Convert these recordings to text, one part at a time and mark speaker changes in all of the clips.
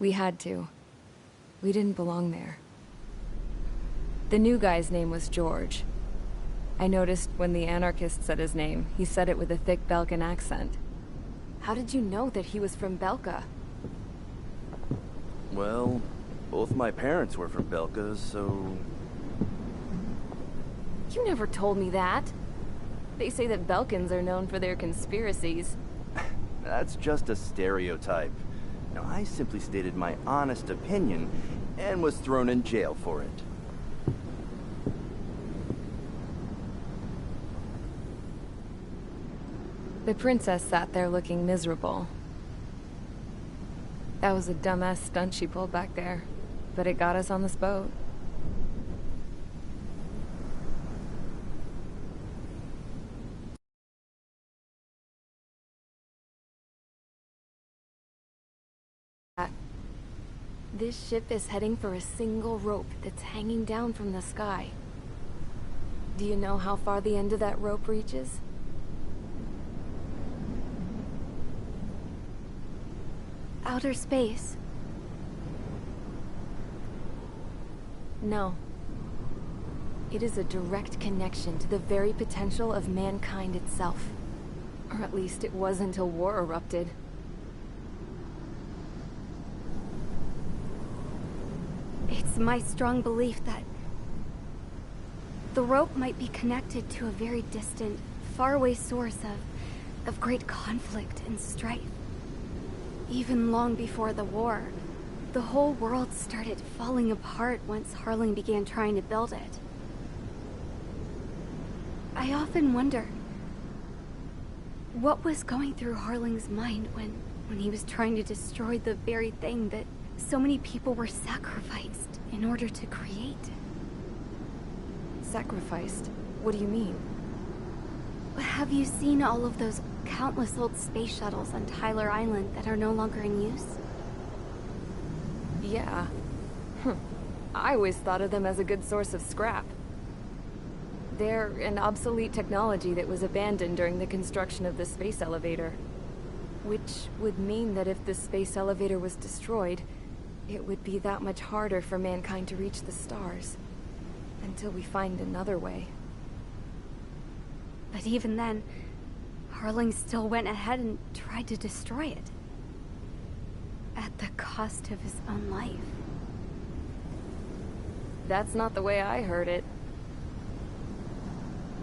Speaker 1: We had to. We didn't belong there. The new guy's name was George. I noticed when the anarchist said his name, he said it with a thick Belkan accent. How did you know that he was from Belka?
Speaker 2: Well, both my parents were from Belka, so...
Speaker 1: You never told me that. They say that Belkans are known for their conspiracies.
Speaker 2: That's just a stereotype. Now, I simply stated my honest opinion and was thrown in jail for it.
Speaker 1: The princess sat there looking miserable. That was a dumbass stunt she pulled back there, but it got us on this boat. This ship is heading for a single rope that's hanging down from the sky. Do you know how far the end of that rope reaches?
Speaker 3: Outer space.
Speaker 1: No. It is a direct connection to the very potential of mankind itself. Or at least it was until war erupted.
Speaker 3: It's my strong belief that the rope might be connected to a very distant, faraway source of great conflict and strife. Even long before the war, the whole world started falling apart once Harling began trying to build it. I often wonder what was going through Harling's mind when he was trying to destroy the very thing that so many people were sacrificed in order to create.
Speaker 1: Sacrificed? What do you mean?
Speaker 3: Have you seen all of those countless old space shuttles on Tyler Island that are no longer in use?
Speaker 1: Yeah. I always thought of them as a good source of scrap. They're an obsolete technology that was abandoned during the construction of the space elevator. Which would mean that if the space elevator was destroyed, it would be that much harder for mankind to reach the stars. Until we find another way.
Speaker 3: But even then, Harling still went ahead and tried to destroy it. At the cost of his own life.
Speaker 1: That's not the way I heard it.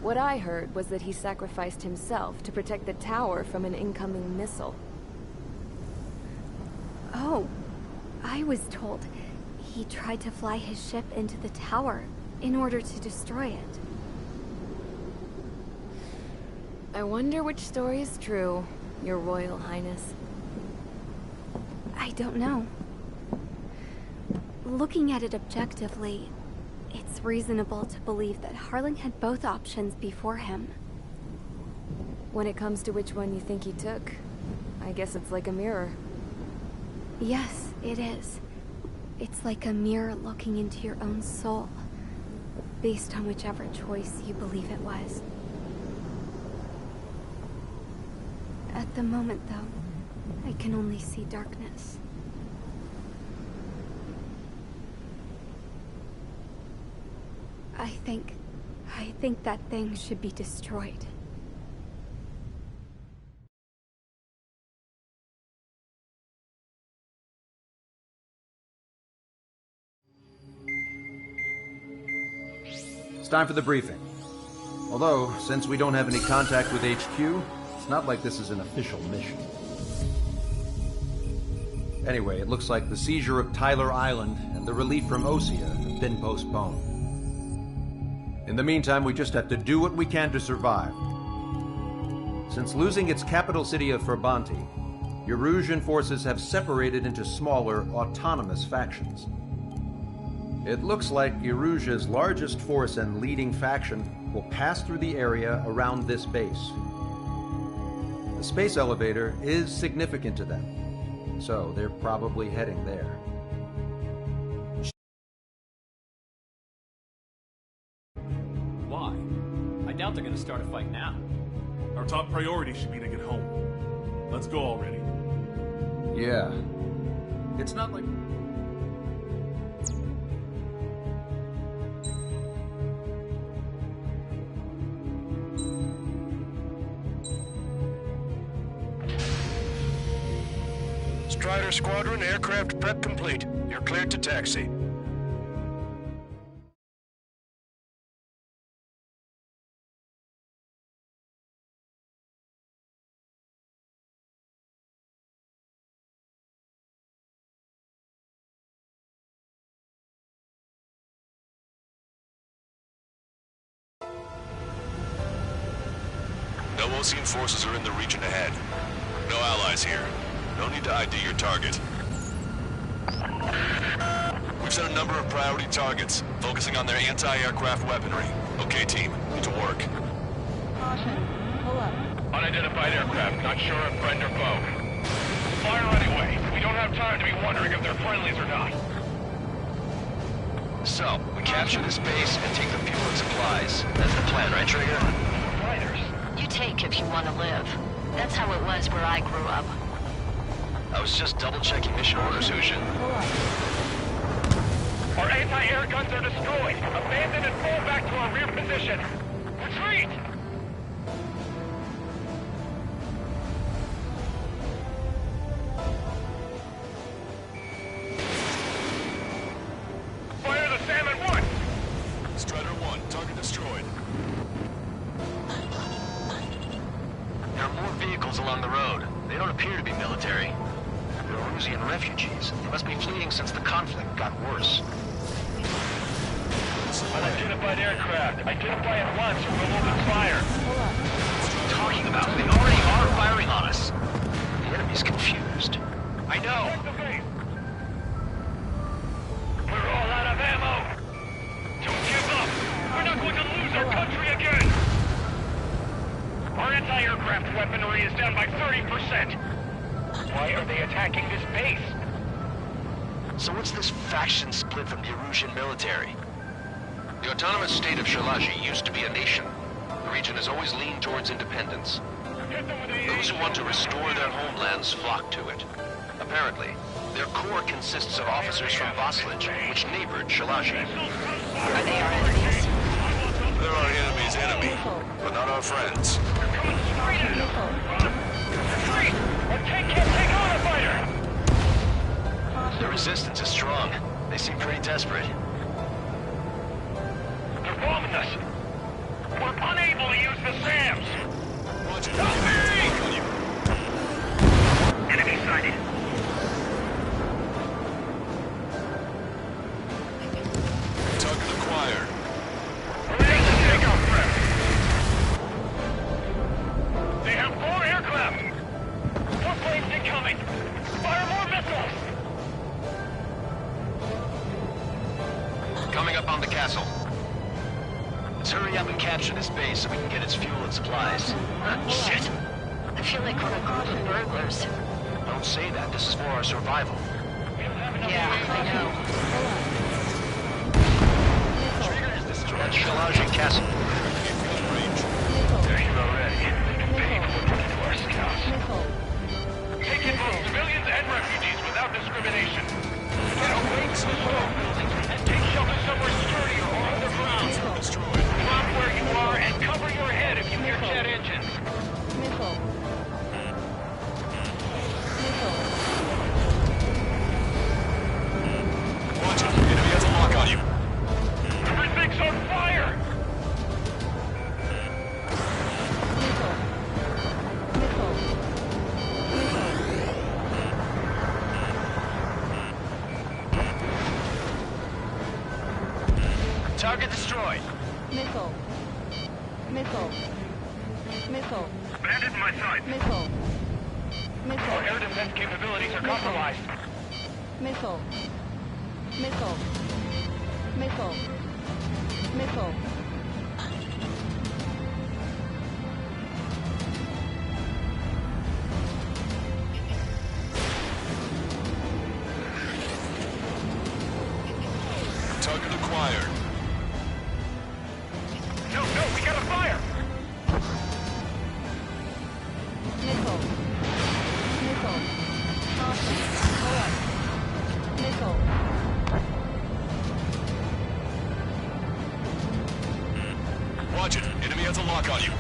Speaker 1: What I heard was that he sacrificed himself to protect the tower from an incoming missile.
Speaker 3: Oh, I was told he tried to fly his ship into the tower in order to destroy it.
Speaker 1: I wonder which story is true, Your Royal Highness.
Speaker 3: I don't know. Looking at it objectively, it's reasonable to believe that Harling had both options before him.
Speaker 1: When it comes to which one you think he took, I guess it's like a mirror.
Speaker 3: Yes, it is. It's like a mirror looking into your own soul, based on whichever choice you believe it was. At the moment, though, I can only see darkness. I think that thing should be destroyed.
Speaker 4: It's time for the briefing. Although, since we don't have any contact with HQ, it's not like this is an official mission. Anyway, it looks like the seizure of Tyler Island and the relief from Osea have been postponed. In the meantime, we just have to do what we can to survive. Since losing its capital city of Ferbanti, Erusian forces have separated into smaller, autonomous factions. It looks like Erusia's largest force and leading faction will pass through the area around this base. The space elevator is significant to them, so they're probably heading there.
Speaker 5: Why? I doubt they're gonna start a fight now.
Speaker 6: Our top priority should be to get home. Let's go already.
Speaker 4: Yeah. It's not like...
Speaker 6: Strider Squadron, aircraft prep complete. You're cleared to taxi.
Speaker 7: No Osean forces are in the region ahead. No allies here. No need to ID your target. We've set a number of priority targets, focusing on their anti-aircraft weaponry. Okay, team, get to work.
Speaker 8: Caution. Pull up.
Speaker 6: Unidentified aircraft, not sure if friend or foe. Fire anyway. We don't have time to be wondering if they're friendlies or not.
Speaker 7: So, we capture this base and take the fuel and supplies. That's the plan, right, Trigger?
Speaker 6: Fighters.
Speaker 9: You take if you want to live. That's how it was where I grew up.
Speaker 7: I was just double-checking mission orders, Hushin.
Speaker 8: Pull up.
Speaker 6: Our anti-air guns are destroyed. Abandon and fall back to our rear position. Retreat! Fire the Salmon 1!
Speaker 7: Strider 1, target destroyed. There are more vehicles along the road. They don't appear to be military. They're Erusian refugees. They must be fleeing since the conflict got worse.
Speaker 6: Unidentified aircraft. Identify at once or we'll open fire.
Speaker 8: Pull up.
Speaker 7: What are you talking about? They already are firing on us. The enemy's confused.
Speaker 6: I know. Check the base. We're all out of ammo. Don't give up. We're not going to lose our country again. Our anti-aircraft weaponry is down by 30%. Why are they attacking this base?
Speaker 7: So what's this faction split from the Erusian military? The autonomous state of Shalaji used to be a nation. The region has always leaned towards independence.
Speaker 6: Hit them with
Speaker 7: Those who want to restore their homelands flock to it. Apparently, their core consists of officers from Vaslij, which neighbored Shalaji.
Speaker 9: Are they our enemies?
Speaker 7: They're our enemy's enemy, but not our friends.
Speaker 6: Retreat! Our tank can't take on a fighter!
Speaker 7: The resistance is strong. They seem pretty desperate.
Speaker 6: They're bombing us. We're unable to use the SAMs.
Speaker 7: Roger.
Speaker 6: Enemy sighted.
Speaker 7: Target acquired.
Speaker 6: Hurry up and take out prep. They have 4 aircraft. 4 planes incoming. Fire more missiles.
Speaker 7: Coming up on the castle. Let's hurry up and capture this base so we can get its fuel and supplies. Shit!
Speaker 9: I feel like we're a group of burglars.
Speaker 7: Don't say that. This is for our survival.
Speaker 9: Yeah, I know.
Speaker 7: That's Shalaji Castle.
Speaker 6: They're here already. Big looking to our scouts. Taking both civilians and refugees without discrimination. Get away from the stone buildings and take shelter somewhere sturdier or underground. Drop where you are and cover your head if you hear jet engines.
Speaker 8: Missile. Missile.
Speaker 7: Watch it. Enemy has a lock on you.
Speaker 6: Everything's on fire!
Speaker 8: Missile. Missile. Missile.
Speaker 6: Target destroyed.
Speaker 8: Missile. Missile. Missile.
Speaker 6: Bandit in my sight.
Speaker 8: Missile.
Speaker 6: Our
Speaker 8: Missile.
Speaker 6: air defense capabilities are compromised.
Speaker 8: Missile. Missile. Missile. Missile.
Speaker 7: Target acquired.
Speaker 6: No, we got a fire!
Speaker 8: Missile. Missile. Caution. Pull up.
Speaker 7: has a lock on you.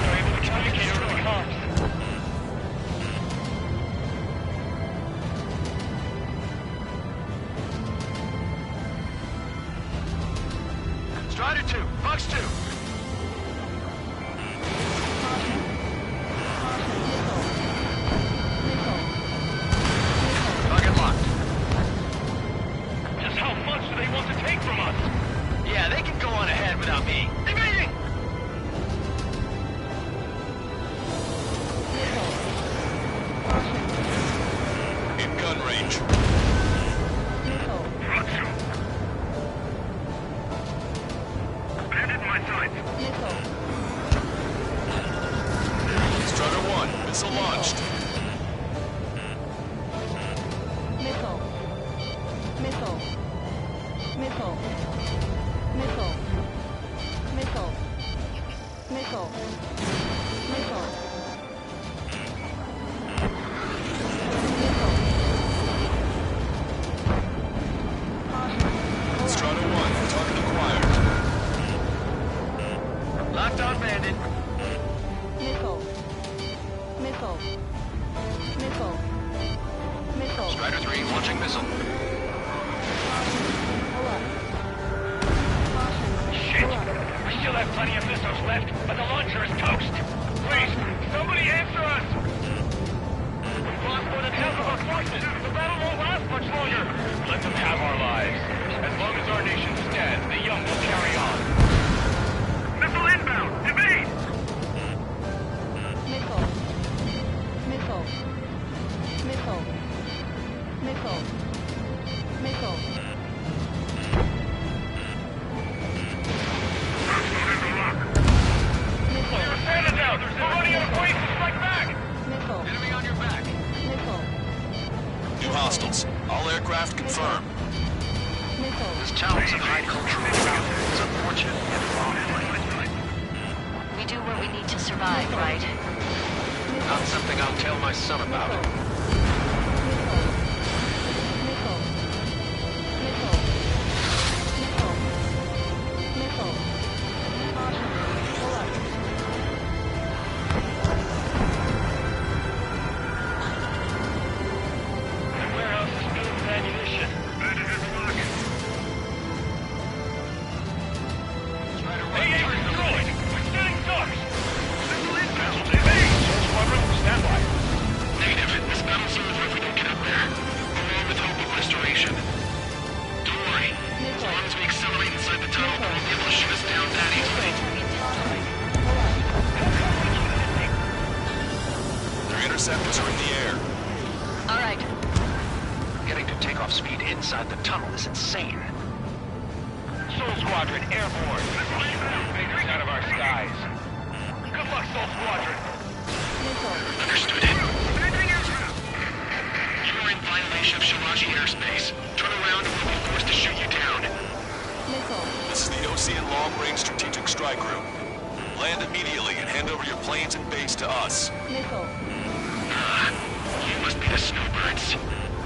Speaker 6: They're able to communicate over the comms.
Speaker 7: Strider 2, Fox 2. Target locked.
Speaker 6: Just how much do they want to take from us?
Speaker 7: Yeah, they can go on ahead without me. Evading! In gun range.
Speaker 6: Roger. Bandit in my sights.
Speaker 7: Strider 1, missile launched.
Speaker 8: Missile. Missile. Missile. Missile. Missile. Missile. Missile.
Speaker 7: Strider 1, target acquired. Locked on Bandit.
Speaker 8: Missile. Missile. Missile. Missile.
Speaker 7: Strider 3, launching missile.
Speaker 8: Alert.
Speaker 6: Shit! We still have plenty of missiles left, but the launcher is toast. Please, somebody answer us! We've lost more than half of our forces. The battle won't last much longer. Let them have our lives. As long as our nation stands, the young will carry on. Missile inbound! Evade!
Speaker 8: Missile. Missile. Missile. Missile. Missile.
Speaker 6: Clear Santa down! We're running out of ways to strike back!
Speaker 8: Missile.
Speaker 7: Enemy on your back.
Speaker 8: Missile.
Speaker 7: New hostiles. All aircraft confirmed.
Speaker 8: Missile.
Speaker 7: This town is of high cultural value. It's unfortunate yet wrong.
Speaker 9: We do what we need to survive, right?
Speaker 7: Not something I'll tell my son about.
Speaker 6: The warehouse is filled with ammunition. AA destroyed! We're getting ducks! Missile inbound! Evade! Search squadron, stand by.
Speaker 7: Negative. This battle serves if we don't get up there. Along with hope of restoration. Don't worry. As long as we accelerate inside the tunnel, they won't be able to shoot us down that easily. Their interceptors are in the air.
Speaker 9: All right.
Speaker 7: Getting to takeoff speed inside the tunnel is insane.
Speaker 6: Soul Squadron, airborne. Invaders out of our skies. Good luck, Soul Squadron.
Speaker 7: Understood it. You are in violation of Shalaji airspace. Turn around or we'll be forced to shoot you down. This is the Ocean Long Range Strategic Strike Group. Land immediately and hand over your planes and base to us. You must be the snowbirds.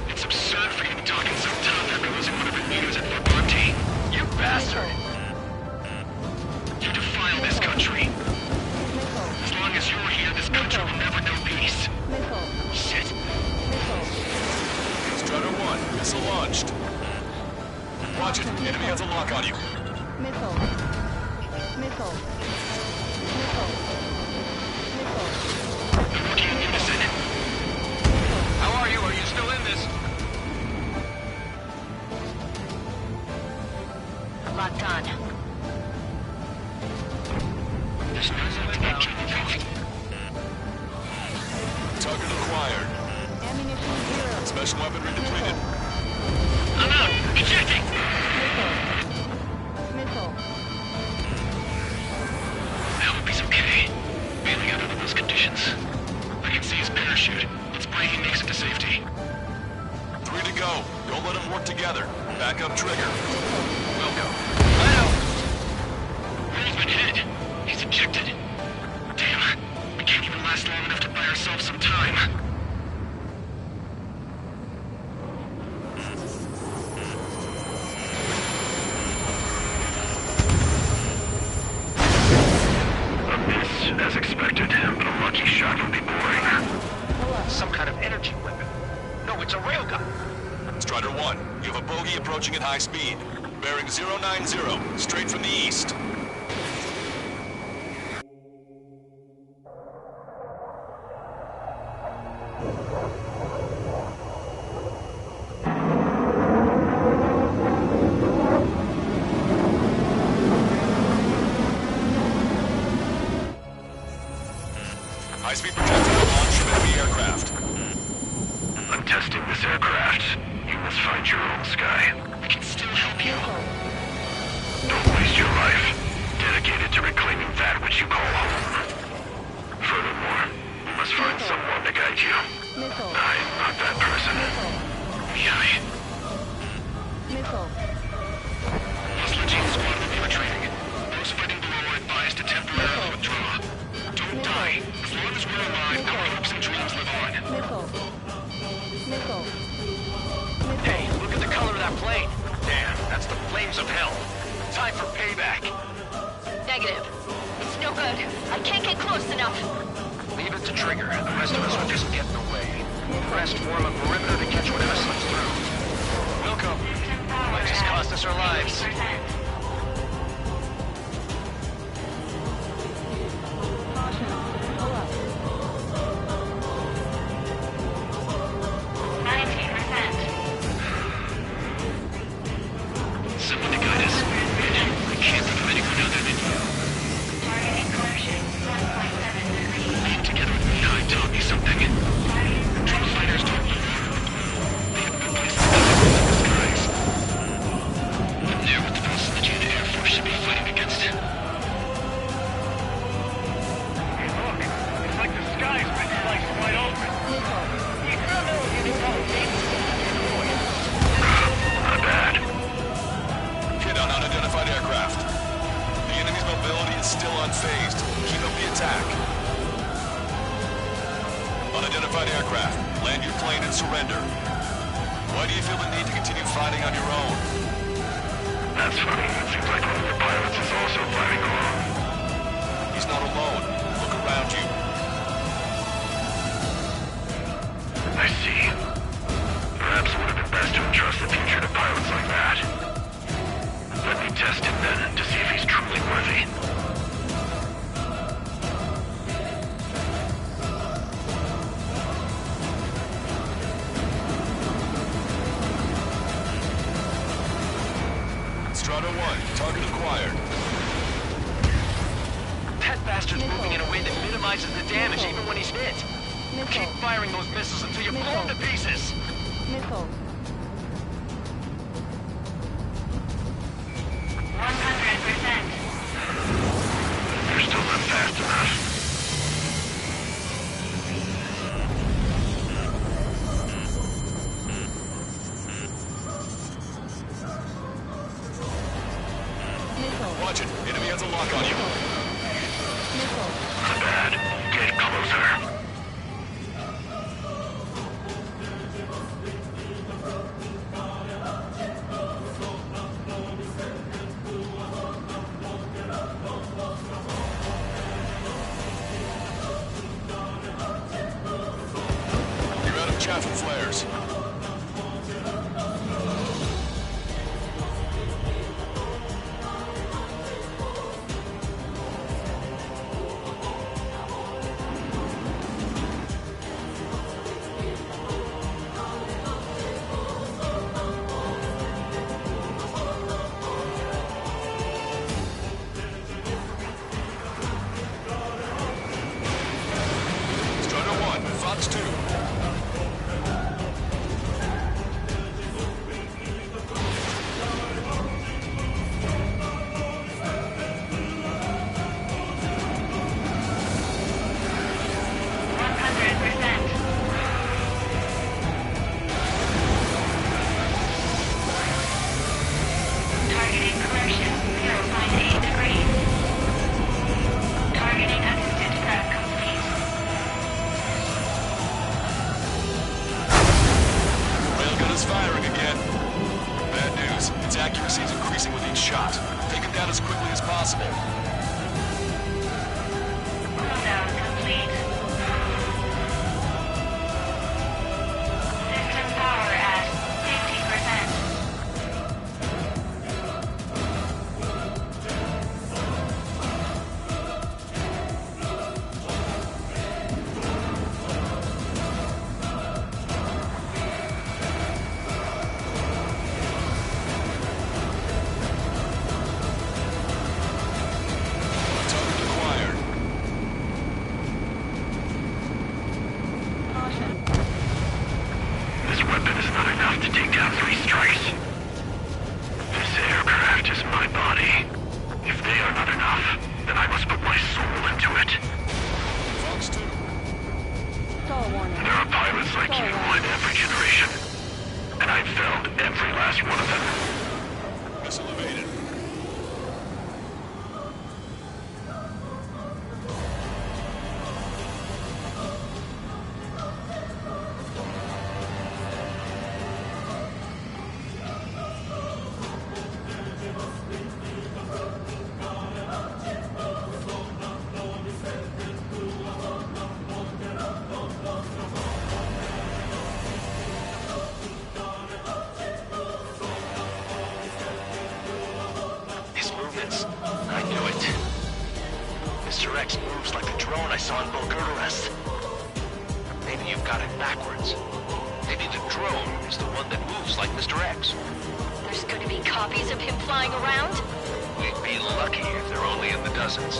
Speaker 7: It's absurd for you to be talking so tough after losing one of your leaders at Fort Monty. You bastard! You defile this country. As long as you're here, this country will never know peace. Shit. Strider 1, missile launched. Watch it. Enemy has a lock on you.
Speaker 8: Missile. Missile. Missile. Missile.
Speaker 7: They're working in unison. How are you? Are you still in this?
Speaker 9: Locked on.
Speaker 7: This missile inbound. Target acquired.
Speaker 8: Ammunition 0.
Speaker 7: Special weaponry depleted.
Speaker 6: I'm out! Ejecting!
Speaker 8: Missile.
Speaker 7: I hope he's okay. Bailing out under those conditions. I can see his parachute. Let's pray he makes it to safety. 3 to go. Don't let them work together. Back up trigger. Welcome. I know. Where's been hit? He's ejected. Damn. We can't even last long enough to buy ourselves some time. high speed. Bearing 090, straight from the east. High-speed projectile launch from enemy aircraft.
Speaker 6: I'm testing this aircraft. You must find your own sky.
Speaker 9: I can still help you.
Speaker 6: Don't waste your life. Dedicated to reclaiming that which you call home. Furthermore, you must find someone to guide you.
Speaker 8: Missile.
Speaker 6: I'm not that person.
Speaker 9: Yai.
Speaker 8: Missile.
Speaker 9: Hostile team squad will be retreating. Those fighting below are advised to temporarily withdraw. Don't die. As long as we're alive, our hopes and dreams live on.
Speaker 8: Missile. Missile.
Speaker 5: Hey, look at the color of that plane. Damn, that's the flames of hell. Time for payback.
Speaker 9: Negative. It's no good. I can't get close enough.
Speaker 5: Leave it to Trigger. The rest of us will just get in the way. Rest form a perimeter to catch whatever slips through. Wilco, might just cost us our lives.
Speaker 8: Caution. Pull up.
Speaker 9: 19%.
Speaker 6: Someone to guide us. I can't think of anyone other than you.
Speaker 9: Target incursion. 1.7 degrees.
Speaker 6: Together with me, I taught me something. Control fighters don't live here. They have no place to go in the skies. I'm there with the forces that you and the Air Force should be fighting against.
Speaker 5: Hey, look. It's like the sky's been sliced wide open.
Speaker 8: Missile.
Speaker 6: Not bad.
Speaker 7: Hit on unidentified aircraft. The enemy's mobility is still unfazed. Keep up the attack. Unidentified aircraft. Land your plane and surrender. Why do you feel the need to continue fighting on your own?
Speaker 6: That's funny. It seems like one of your pilots is also fighting along.
Speaker 7: He's not alone. Look around you.
Speaker 6: I see. Perhaps it would have been best to entrust the future to pilots like that. Let me test him then, to see if he's truly worthy.
Speaker 7: Strata 1, target acquired.
Speaker 5: That bastard's moving in a way that minimizes the damage even when he's hit. Keep
Speaker 8: Missile.
Speaker 5: firing those missiles until you blow them to pieces.
Speaker 8: Missile.
Speaker 9: 100%.
Speaker 6: You're still not fast enough.
Speaker 8: Missile.
Speaker 7: Watch it. Enemy has a lock on you.
Speaker 8: Missile.
Speaker 6: Not bad. Get closer.
Speaker 7: You're out of chaff and flares. Strata 1, Fox 2.
Speaker 5: drone I saw in Bulgurarest. Maybe you've got it backwards. Maybe the drone is the one that moves like Mr. X.
Speaker 10: There's gonna be copies of him flying around?
Speaker 5: We'd be lucky if they're only in the dozens.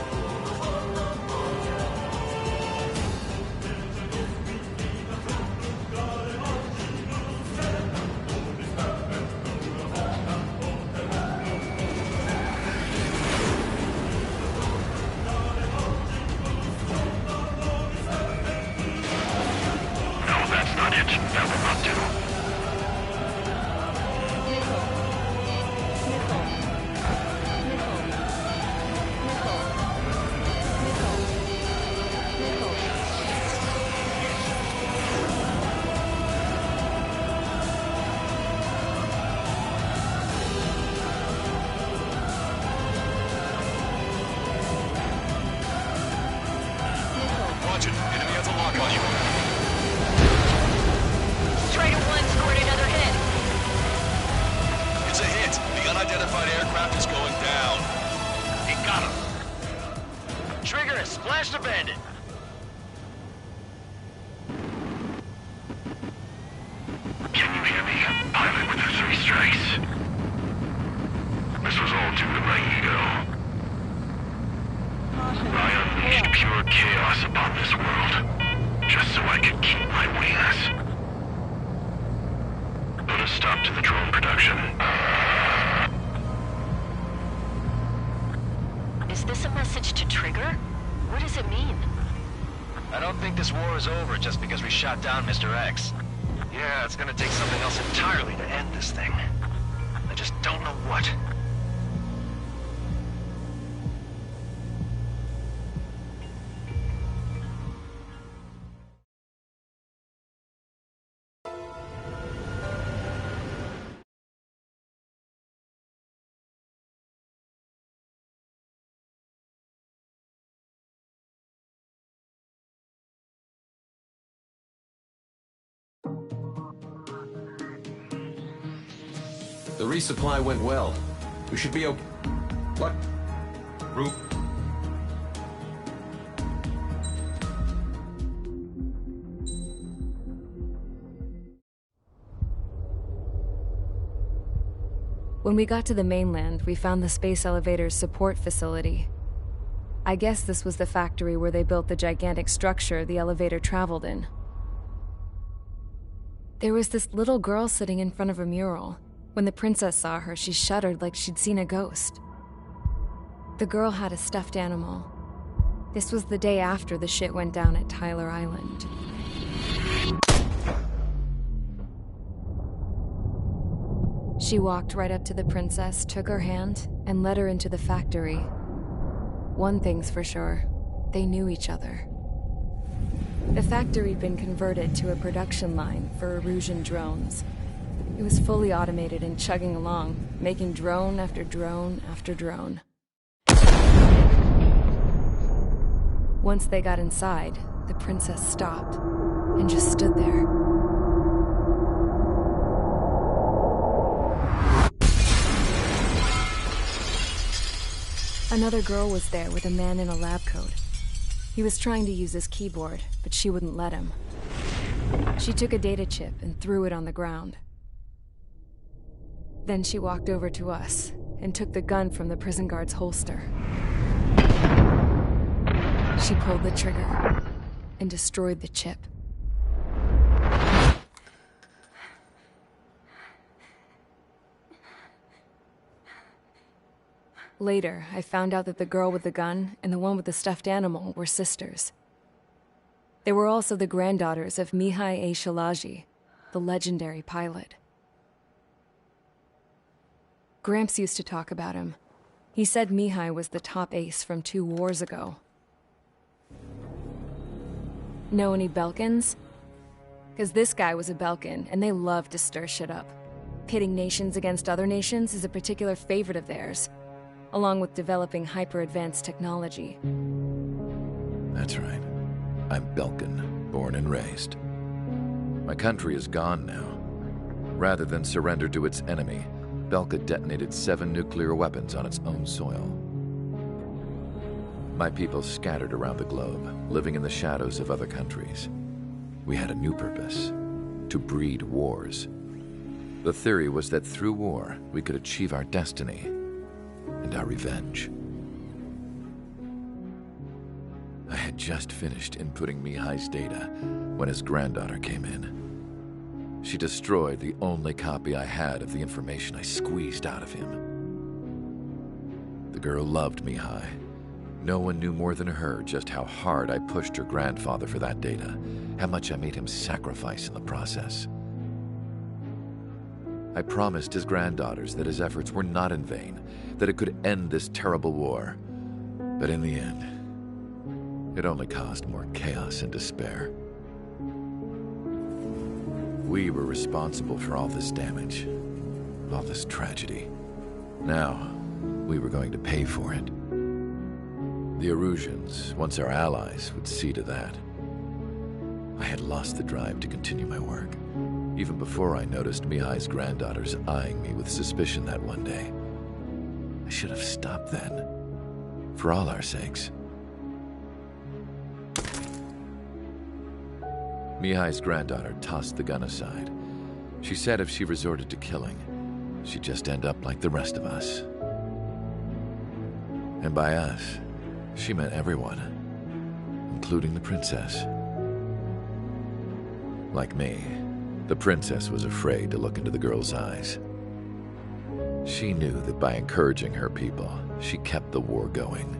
Speaker 5: Shot down Mr. X. Yeah, it's gonna take something else entirely to end this thing. I just don't know what.
Speaker 4: The resupply went well. We should be okay. What? Roop.
Speaker 1: When we got to the mainland, we found the space elevator's support facility. I guess this was the factory where they built the gigantic structure the elevator traveled in. There was this little girl sitting in front of a mural. When the princess saw her, she shuddered like she'd seen a ghost. The girl had a stuffed animal. This was the day after the shit went down at Tyler Island. She walked right up to the princess, took her hand, and led her into the factory. One thing's for sure, they knew each other. The factory'd been converted to a production line for Erusian drones. It was fully automated and chugging along, making drone after drone after drone. Once they got inside, the princess stopped and just stood there. Another girl was there with a man in a lab coat. He was trying to use his keyboard, but she wouldn't let him. She took a data chip and threw it on the ground. Then she walked over to us and took the gun from the prison guard's holster. She pulled the trigger and destroyed the chip. Later, I found out that the girl with the gun and the one with the stuffed animal were sisters. They were also the granddaughters of Mihai A. Shalaji, the legendary pilot. Gramps used to talk about him. He said Mihai was the top ace from 2 wars ago. Know any Belkans? Because this guy was a Belkan, and they love to stir shit up. Pitting nations against other nations is a particular favorite of theirs, along with developing hyper-advanced technology.
Speaker 11: That's right. I'm Belkan, born and raised. My country is gone now. Rather than surrender to its enemy, Belka detonated 7 nuclear weapons on its own soil. My people scattered around the globe, living in the shadows of other countries. We had a new purpose: to breed wars. The theory was that through war, we could achieve our destiny and our revenge. I had just finished inputting Mihai's data when his granddaughter came in. She destroyed the only copy I had of the information I squeezed out of him. The girl loved Mihai. No one knew more than her just how hard I pushed her grandfather for that data, how much I made him sacrifice in the process. I promised his granddaughters that his efforts were not in vain, that it could end this terrible war. But in the end, it only caused more chaos and despair. We were responsible for all this damage, all this tragedy. Now, we were going to pay for it. The Erusians, once our allies, would see to that. I had lost the drive to continue my work, even before I noticed Mihai's granddaughters eyeing me with suspicion that one day. I should have stopped then, for all our sakes. Mihai's granddaughter tossed the gun aside. She said if she resorted to killing, she'd just end up like the rest of us. And by us, she meant everyone, including the princess. Like me, the princess was afraid to look into the girl's eyes. She knew that by encouraging her people, she kept the war going.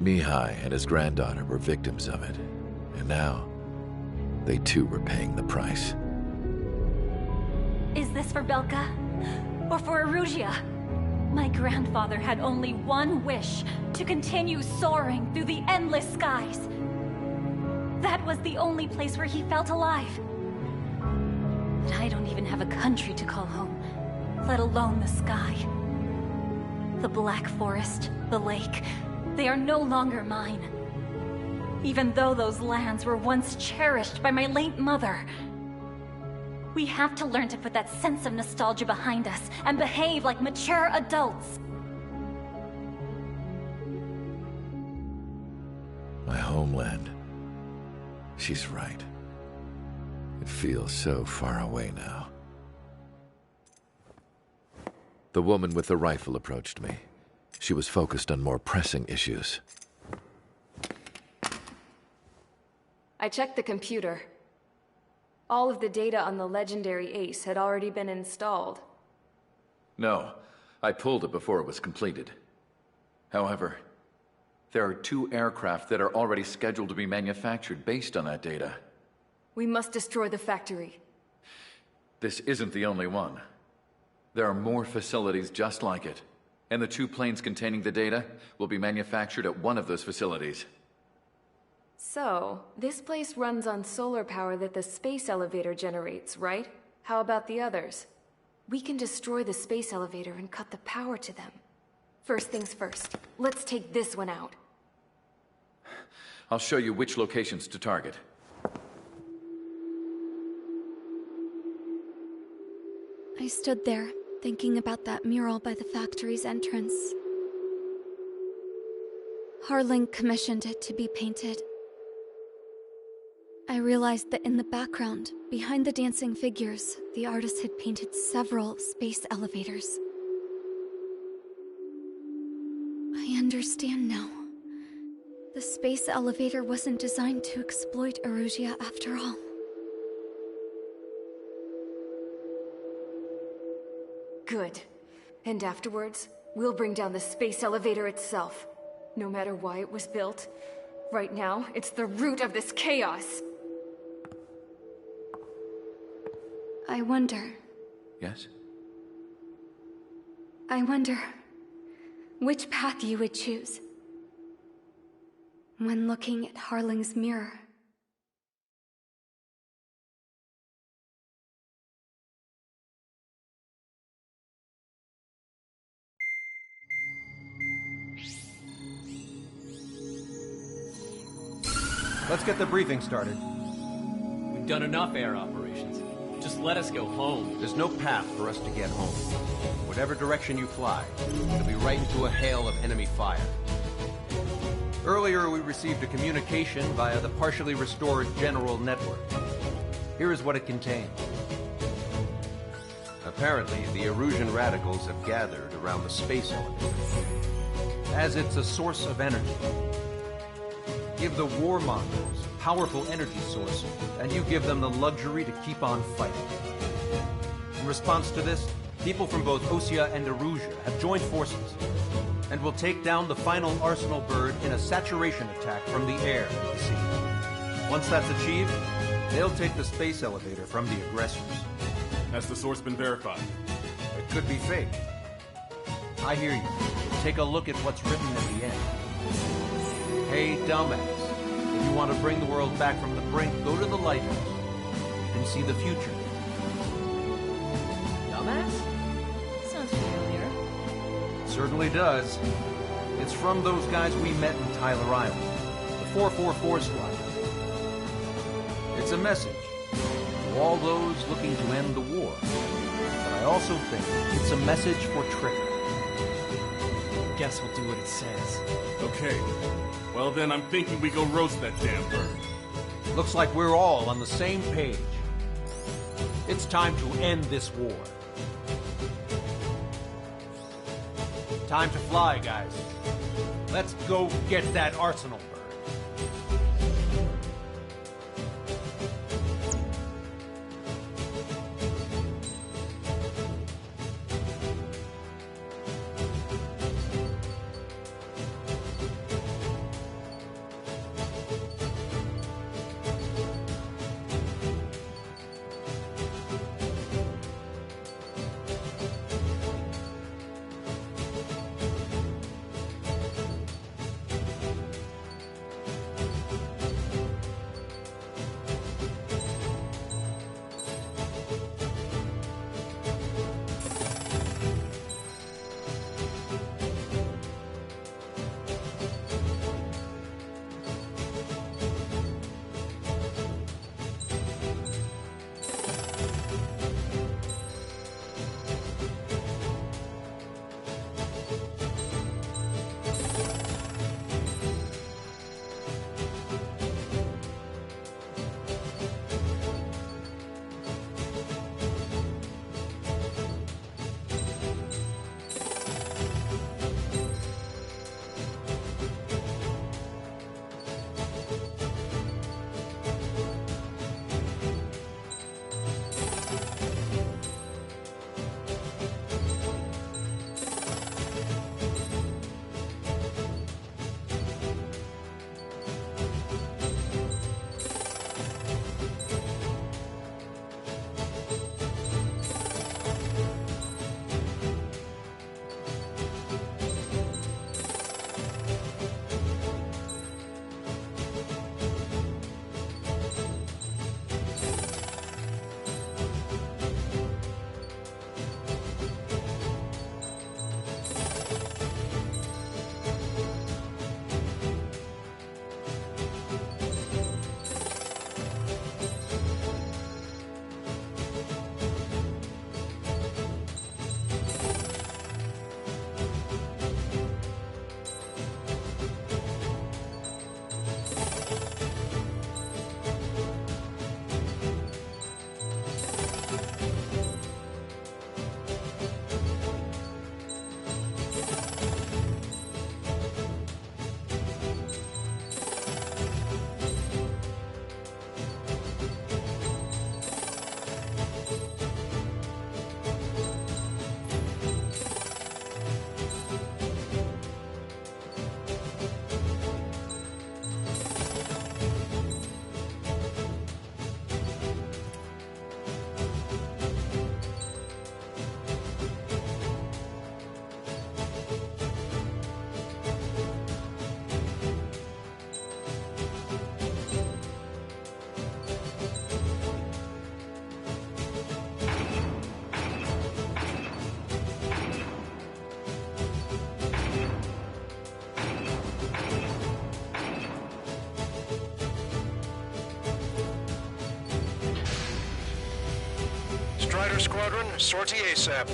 Speaker 11: Mihai and his granddaughter were victims of it, and now they too were paying the price.
Speaker 12: Is this for Belka? Or for Erusea? My grandfather had only one wish: to continue soaring through the endless skies. That was the only place where he felt alive. But I don't even have a country to call home, let alone the sky. The Black Forest, the lake, they are no longer mine. Even though those lands were once cherished by my late mother. We have to learn to put that sense of nostalgia behind us and behave like mature adults.
Speaker 11: My homeland. She's right. It feels so far away now. The woman with the rifle approached me. She was focused on more pressing issues.
Speaker 1: I checked the computer. All of the data on the legendary Ace had already been installed.
Speaker 11: No, I pulled it before it was completed. However, there are 2 aircraft that are already scheduled to be manufactured based on that data.
Speaker 1: We must destroy the factory.
Speaker 11: This isn't the only one. There are more facilities just like it, and the 2 planes containing the data will be manufactured at one of those facilities.
Speaker 1: So, this place runs on solar power that the space elevator generates, right? How about the others? We can destroy the space elevator and cut the power to them. First things first, let's take this one out.
Speaker 11: I'll show you which locations to target.
Speaker 3: I stood there, thinking about that mural by the factory's entrance. Harling commissioned it to be painted. I realized that in the background, behind the dancing figures, the artist had painted several space elevators. I understand now. The space elevator wasn't designed to exploit Erusea after all.
Speaker 1: Good. And afterwards, we'll bring down the space elevator itself. No matter why it was built, right now, it's the root of this chaos.
Speaker 3: I wonder...
Speaker 11: Yes?
Speaker 3: I wonder which path you would choose when looking at Harling's mirror.
Speaker 4: Let's get the briefing started.
Speaker 13: We've done enough air operations. Just let us go home.
Speaker 4: There's no path for us to get home. Whatever direction you fly, it'll be right into a hail of enemy fire. Earlier, we received a communication via the partially restored General Network. Here is what it contained. Apparently, the Erusian radicals have gathered around the space elevator, as it's a source of energy. Give the warmongers a powerful energy source, and you give them the luxury to keep on fighting. In response to this, people from both Osea and Erusia have joined forces, and will take down the final Arsenal bird in a saturation attack from the air, you see. Once that's achieved, they'll take the space elevator from the aggressors.
Speaker 14: Has the source been verified?
Speaker 4: It could be fake. I hear you. Take a look at what's written at the end. Hey, dumbass. If you want to bring the world back from the brink, go to the lighthouse. You can see the future.
Speaker 13: Dumbass? Sounds familiar.
Speaker 4: It certainly does. It's from those guys we met in Tyler Island. The 444 Squad. It's a message to all those looking to end the war. But I also think it's a message for Trigger.
Speaker 13: Guess we'll do what it says.
Speaker 14: Okay. Well then, I'm thinking we go roast that damn bird.
Speaker 4: Looks like we're all on the same page. It's time to end this war. Time to fly, guys. Let's go get that Arsenal bird.
Speaker 5: Strider Squadron, sortie ASAP.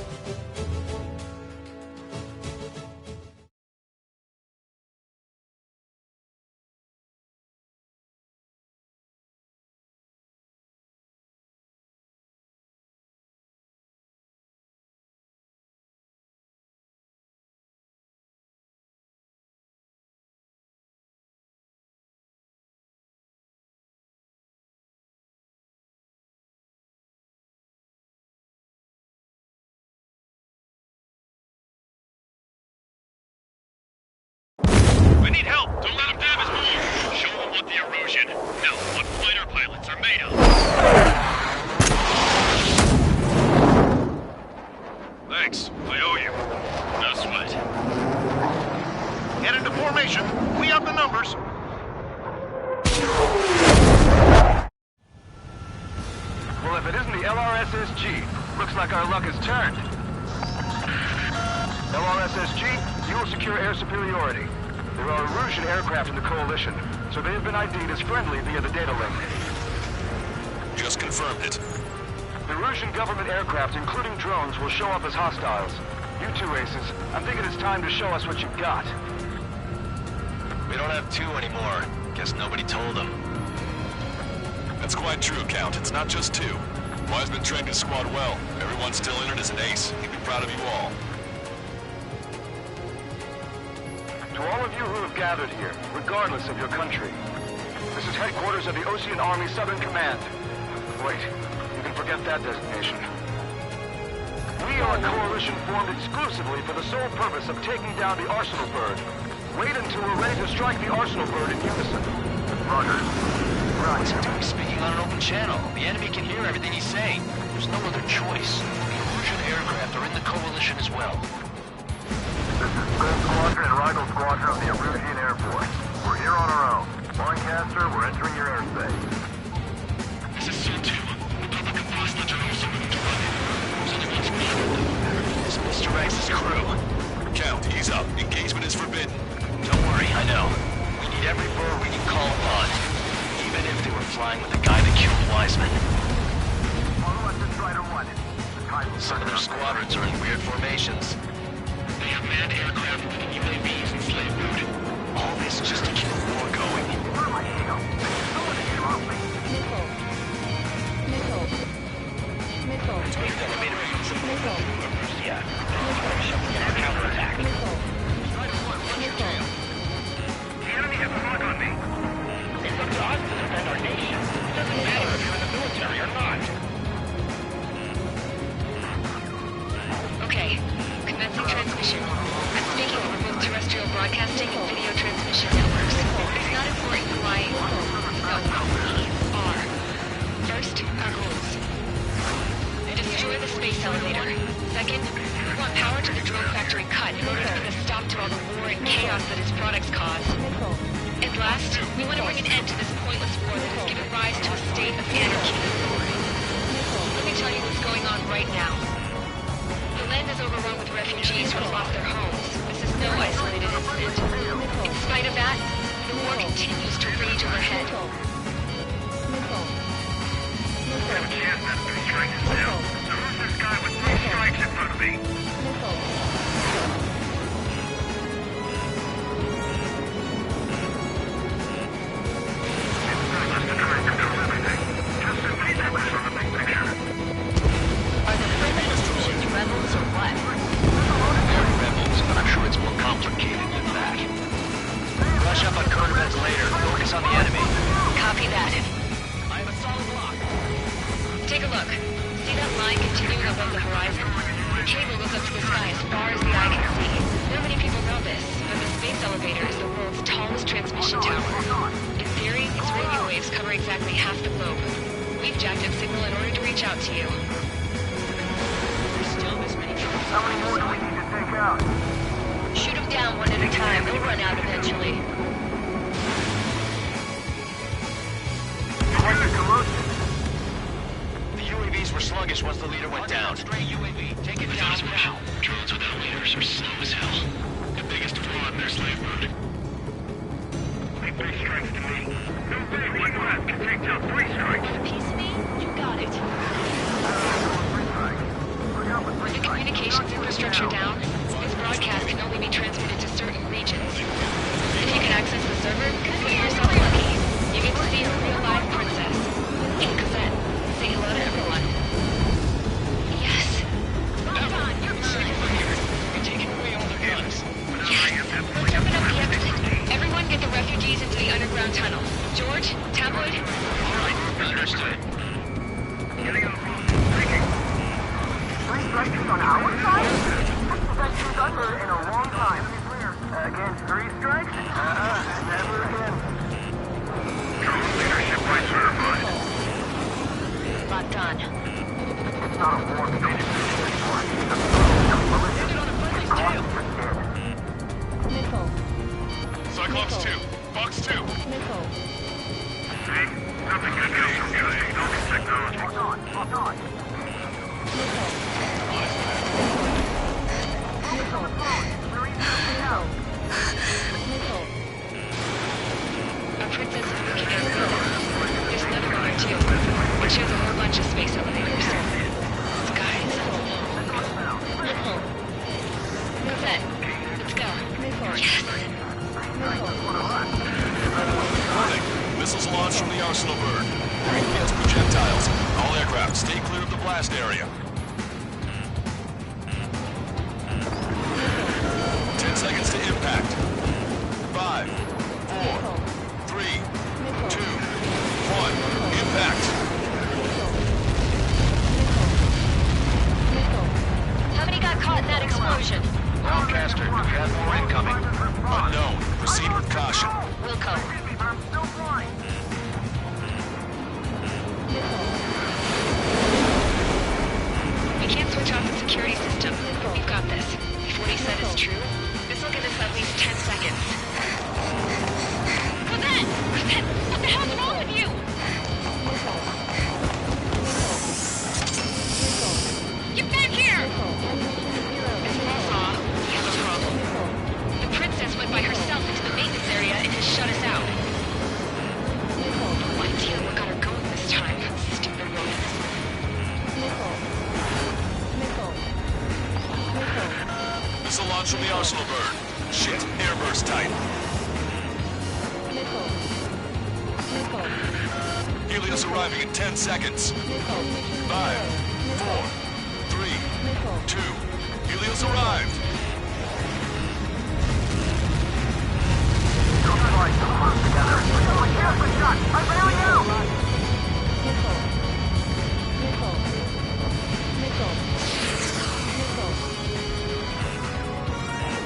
Speaker 6: if it isn't the LRSSG. Looks like our luck has turned. LRSSG, you will secure air superiority. There are Erusian aircraft in the Coalition, so they have been ID'd as friendly via the data link.
Speaker 7: Just confirmed it.
Speaker 6: The Erusian government aircraft, including drones, will show up as hostiles. You two aces, I'm thinking it's time to show us what you've got.
Speaker 5: We don't have two anymore. Guess nobody told them.
Speaker 7: That's quite true, Count. It's not just two. Wiseman trained his squad well. Everyone's still in it as an ace. He'd be proud of you all.
Speaker 6: To all of you who have gathered here, regardless of your country, this is headquarters of the Osean Army Southern Command. Wait, you can forget that designation. We are a coalition formed exclusively for the sole purpose of taking down the Arsenal Bird. Wait until we're ready to strike the Arsenal Bird in unison. Roger.
Speaker 5: Right, he's speaking on an open channel. The enemy can hear everything he's saying. There's no other choice. The Erusian aircraft are in the Coalition as well.
Speaker 6: This is Gold Squadron and Rigel Squadron of the Erusian Air Force. We're here on our own. Lancaster, we're entering your airspace.
Speaker 7: This is Seal 2. Republic of Boston are also moving to run.
Speaker 5: It's Mr. X's crew.
Speaker 7: Count, ease up. Engagement is forbidden.
Speaker 5: Don't worry, I know. We need every bird we can call upon. Even if they were flying with the guy that killed Wiseman. Some of their squadrons are in weird formations.
Speaker 7: They have manned aircraft with UAVs in slave mode.
Speaker 5: All this just to keep the war going.
Speaker 6: The enemy has a lock on me. It's up to us to defend our nation. It doesn't matter if you're in the military or not.
Speaker 10: Okay, commencing transmission. I'm speaking over both terrestrial broadcasting and video transmission networks. It's not important who I... No, we are. First, our goals. Destroy the space elevator. Second, we want power to the drone factory cut in order to put a stop to all the war and chaos that its products cause. And last, we want to bring an end to this pointless war that has given rise to a state of anarchy. Let me tell you what's going on right now. The land is overrun with refugees who have lost their homes. This is no isolated incident. In spite of that, the war continues to rage overhead.
Speaker 6: I have a chance at 3 strikes now. So who's this guy with 3 strikes in front of me?
Speaker 10: Are the friendly decisions rebels or what?
Speaker 5: They're rebels, but I'm sure it's more complicated than that. Rush up on current events later. Focus on the enemy.
Speaker 10: Copy that.
Speaker 5: I have a solid block.
Speaker 10: Take a look. See that line continuing above the horizon? The cable goes up to the sky as far as the eye can see. Not many people know this, but the space elevator is the world's tallest transmission tower. In theory, its radio waves cover exactly half the globe. We've jacked up signal in order to reach out to you.
Speaker 5: There's still this many people.
Speaker 6: How many more do we need to take out?
Speaker 10: Shoot them down one at a time. They'll run out eventually.
Speaker 6: Quite the commotion.
Speaker 5: The UAVs were sluggish once the leader went down.
Speaker 7: Stray UAV. Take it down now. Drones without leaders are slow as hell. The biggest flaw in their slave mode.
Speaker 6: Leave 3 strikes to me. No way, one left can take down 3 strikes.
Speaker 10: Piece me? You got it. With the communications infrastructure down, this broadcast can only be transmitted to certain regions. If you can access the server, consider yourself lucky. You get to see a real live princess. Hey, Cosette, say hello to everyone. Yes. Well done, you're good.
Speaker 5: You're taking away all their guns.
Speaker 10: Yes. Let's open up the exit. Everyone get the refugees into the underground tunnel. George, Tabloid.
Speaker 5: All right, understood.
Speaker 6: Getting up. Breaking. 3 strikes on our side? That's the best we've done in a long time. Against 3 strikes? Never again. True leadership by certified.
Speaker 10: Lot done.
Speaker 6: It's not a war station anymore.
Speaker 5: Ended on a friendly tail.
Speaker 8: Missile.
Speaker 7: Cyclops 2. Fox 2.
Speaker 8: Missile.
Speaker 10: Our princess is looking at good. There's another one or two. It shows a whole bunch of space elevators. Skies. Cosette, let's go. Yes.
Speaker 7: Warning. Missiles launched from the Arsenal bird. GPS projectiles. All aircraft, stay clear of the blast area. 10 seconds to impact. 5, 4, 3, 2, 1. Impact.
Speaker 10: How many got caught in that explosion?
Speaker 5: Lancaster, we have more incoming.
Speaker 7: Unknown. Proceed with caution.
Speaker 10: Wilco. We can't switch off the security system. We've got this. If what he said is true, this will give us at least 10 seconds. Cosette! Cosette! What the hell's wrong with you? Get back here! As you all saw, we have a problem. The princess went by herself into the maintenance area and has shut us out. No idea what got her going this time. Stupid rodents.
Speaker 7: Missile launch from the Arsenal bird. Shit, airburst tight. Helios arriving in 10 seconds. 5, 4, 3, 2. Helios arrived.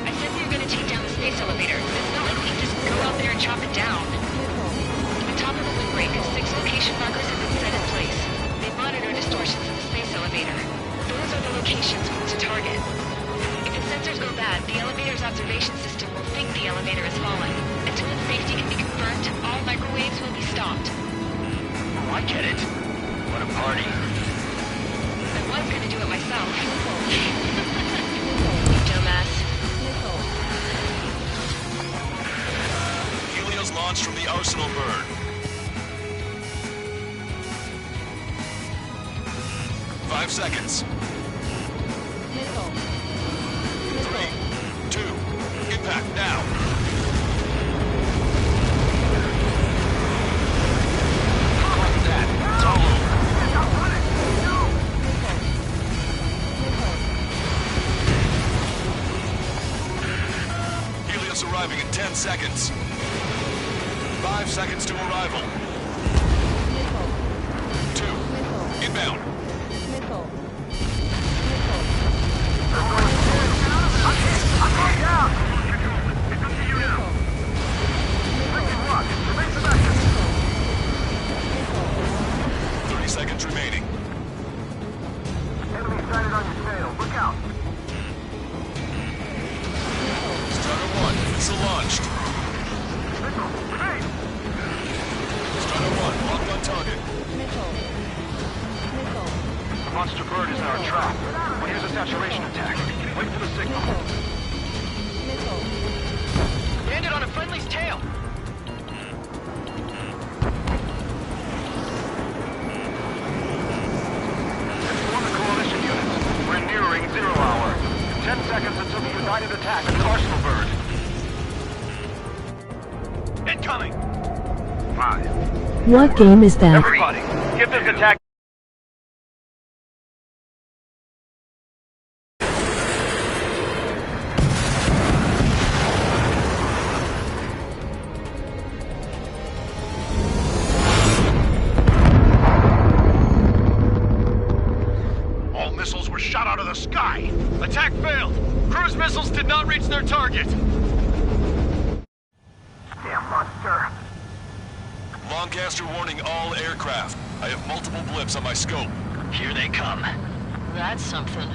Speaker 10: I said we were going to take down the space elevator. It's not like we can just go out there and chop it down. At the top of the windbreak, 6 location markers have been set in place. They monitor distortions in the space elevator. Those are the locations to target. If its sensors go bad, the elevator's observation system will think the elevator is falling. Until its safety can be confirmed, all microwaves will be stopped.
Speaker 5: Oh, I get it. What a party.
Speaker 10: I was going to do it myself. You dumbass.
Speaker 7: Helios launched from the Arsenal bird. 5 seconds. 3, 2, impact now.
Speaker 5: Like that. It's all over.
Speaker 7: Helios arriving in 10 seconds. 5 seconds to arrival. 2, inbound. Seconds remaining.
Speaker 6: Enemy sighted on your tail. Look out.
Speaker 7: Strider 1, missile launched. Strider 1, locked on target.
Speaker 5: The monster bird is in our trap. Well, here's a saturation attack. Wait for the signal. Landed on a friendly's tail. We're nearing 0 hour. 10 seconds until the united attack of the Arsenal bird. Incoming! 5.
Speaker 15: What game is that?
Speaker 5: Everybody, give this attack. All missiles were shot out of the sky. Attack failed. Cruise missiles did not reach their target.
Speaker 6: Damn monster.
Speaker 7: Lancaster warning all aircraft. I have multiple blips on my scope.
Speaker 5: Here they come.
Speaker 10: That's something.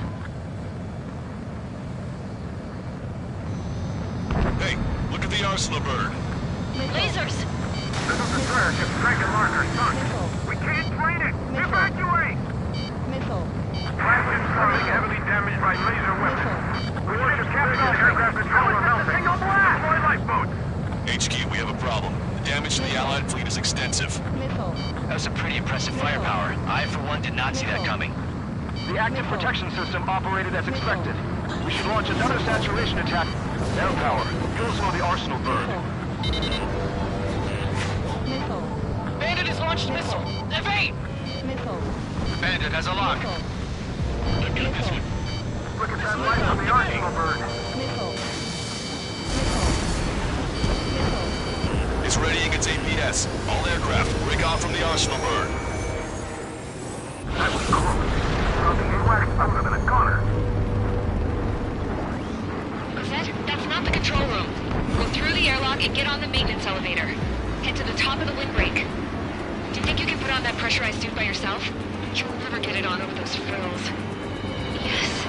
Speaker 7: Hey, look at the Arsenal bird.
Speaker 10: Lasers!
Speaker 6: This is the threat. airship striking Marker sunk. We can't plane it! Evacuate!
Speaker 8: Missile.
Speaker 6: Flagship starting heavily damaged by laser weapons. We want to capture the aircraft controller melting. Single blast! Deploy lifeboats!
Speaker 7: HQ, we have a problem. The damage to the Allied fleet is extensive.
Speaker 8: Missile.
Speaker 5: That was some pretty impressive firepower. I, for one, did not see that coming.
Speaker 6: The active protection system operated as expected. We should launch another saturation attack. Air power. You'll slow the arsenal burn.
Speaker 8: Missile.
Speaker 5: Bandit has launched a missile! Evade!
Speaker 8: Missile.
Speaker 5: Bandit has a lock.
Speaker 6: Look at that light on the arsenal burn.
Speaker 8: Missile.
Speaker 7: It's readying its APS. All aircraft, rig off from the arsenal burn.
Speaker 6: That was close. The AWACS would have been a goner.
Speaker 10: Cosette, that's not the control room. Go through the airlock and get on the maintenance elevator. Head to the top of the windbreak. Do you think you can put on that pressurized suit by yourself? You'll never get it on over those frills. Yes.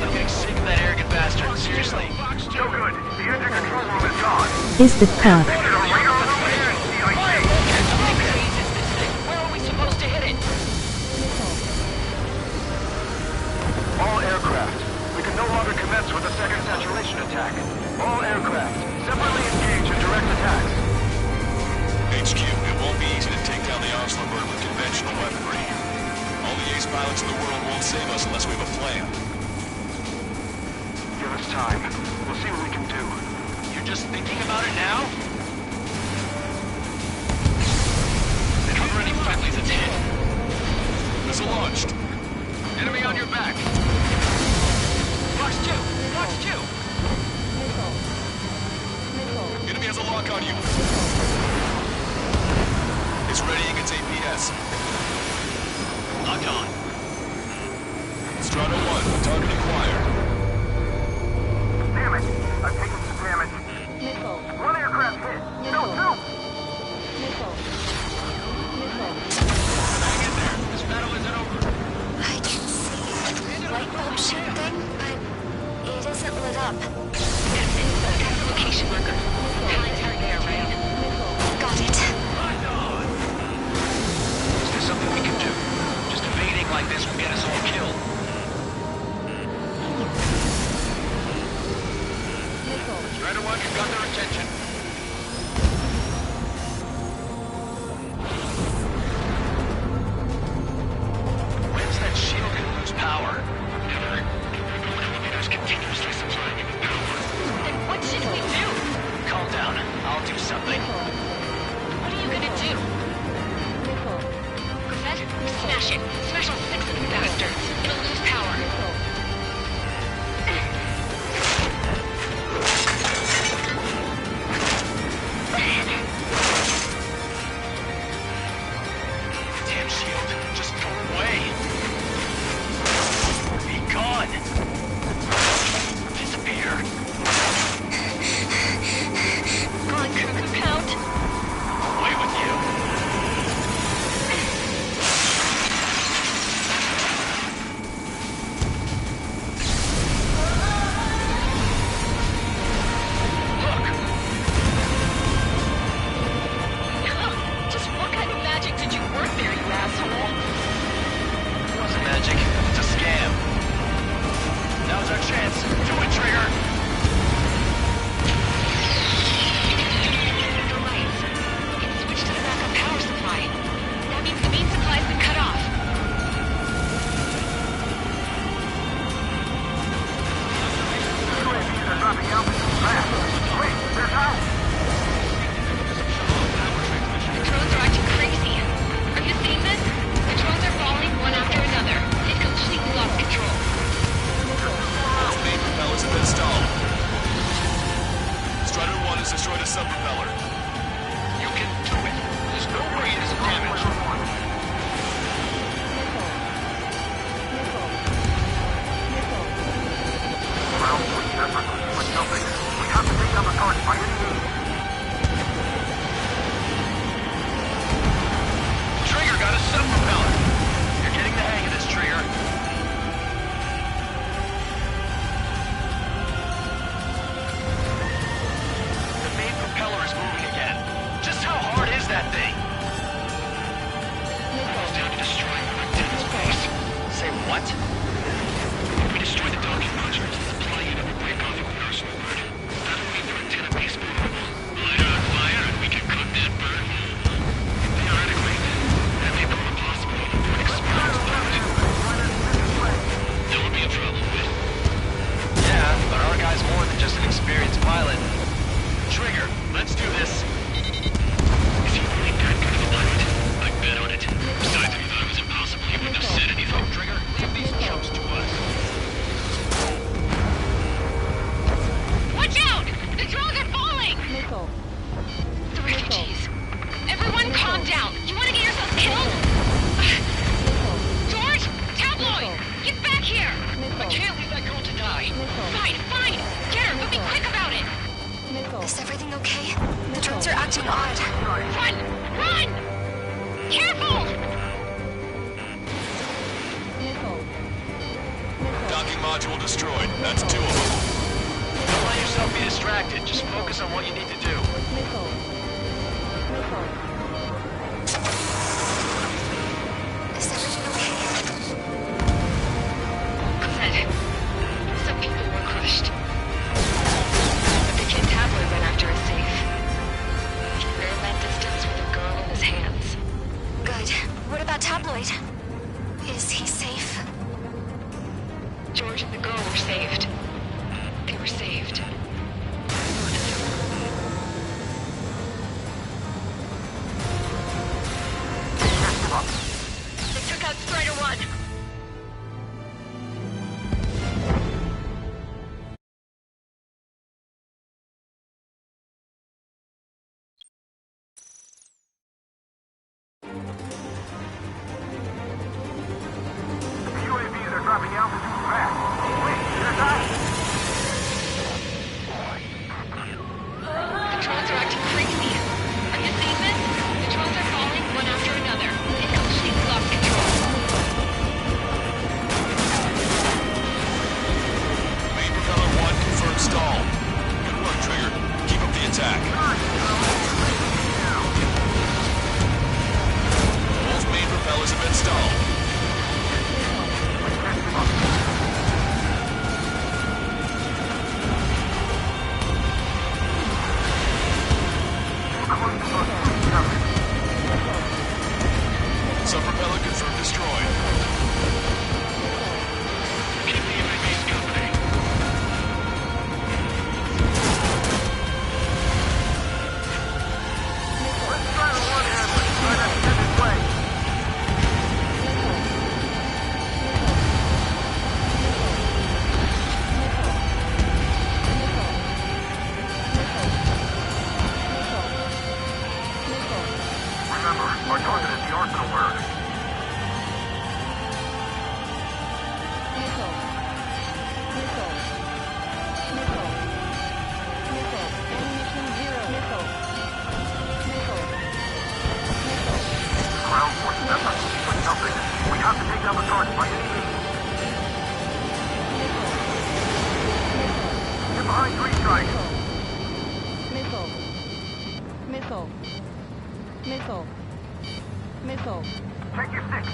Speaker 5: I'm getting sick of that arrogant bastard. Seriously.
Speaker 6: No good. The engine control room is gone.
Speaker 8: Is the path?
Speaker 5: Where are we supposed to hit it?
Speaker 6: All aircraft. We can no longer commence with a second saturation attack. All aircraft, separately engage in direct attacks.
Speaker 7: HQ, it won't be easy to take down the arsenal burn with conventional weaponry. All the ace pilots in the world won't save us unless we have a plan.
Speaker 6: Give us time. We'll see what we can do.
Speaker 5: You're just thinking about it now? Cover any friendlies that's hit.
Speaker 7: Missile launched.
Speaker 5: Enemy on your back. Fox 2! Fox 2!
Speaker 7: Enemy has a lock on you. It's readying its APS.
Speaker 5: Locked on.
Speaker 7: Strato 1, target acquired.
Speaker 6: Damn it! I've taken some damage.
Speaker 8: Missile.
Speaker 6: One aircraft hit. No, two!
Speaker 8: Missile.
Speaker 5: Hang in there. This battle isn't over.
Speaker 3: I can see the light bulb ship thing, but it isn't lit up.
Speaker 10: That's it. That's the location marker. Highlights are there, right?
Speaker 3: Got it.
Speaker 5: Is there something we can do? Just evading like this will get us all killed. Strato 1, you've got their attention. When's that shield gonna lose power? Never. Elevator's continuously supplying it with power.
Speaker 10: Then what should we do?
Speaker 5: Calm down. I'll do something.
Speaker 10: What are you gonna do? Cosette, smash it. Smash all 6 of them faster. It'll lose power.
Speaker 5: Damn shield. Just go away. Be gone. Disappear.
Speaker 10: Go on, Cuckoo Count.
Speaker 5: Away with you.
Speaker 10: The refugees. Everyone calm down. You want to get yourself killed? George! Tabloid! Get back here!
Speaker 5: I can't leave that girl to die.
Speaker 10: Fine, fine! Get her, but be quick about it!
Speaker 3: Is everything okay? The drones are acting odd.
Speaker 10: Run! Run! Careful!
Speaker 7: Docking module destroyed. That's 2 of them.
Speaker 5: Don't let yourself be distracted. Just focus on what you need to do.
Speaker 3: Is everything okay?
Speaker 10: Good. Some people were crushed. But the kid Tabloid went after a safe. He ran that distance with a girl in his hands.
Speaker 3: Good. What about Tabloid? Is he safe?
Speaker 10: George and the girl were saved. They were saved. Both of them. They took out Strider 1.
Speaker 6: UAVs are dropping altitude fast. Wait, you're not?
Speaker 10: The drones are acting crazy. Are you seeing this? The drones are falling one after another. They completely lost control.
Speaker 7: Main propeller 1 confirmed stall. Good work, Trigger. Keep up the attack. Both main propellers have been stalled. Sub-propeller confirmed destroyed.
Speaker 6: Keep the UAVs company. Let's try the one handler. Try that extended way. Remember, our target is the orbital bird. Ground forces effort. We're jumping. We have to take down the target by any means. Get behind 3 strike. Check your 6.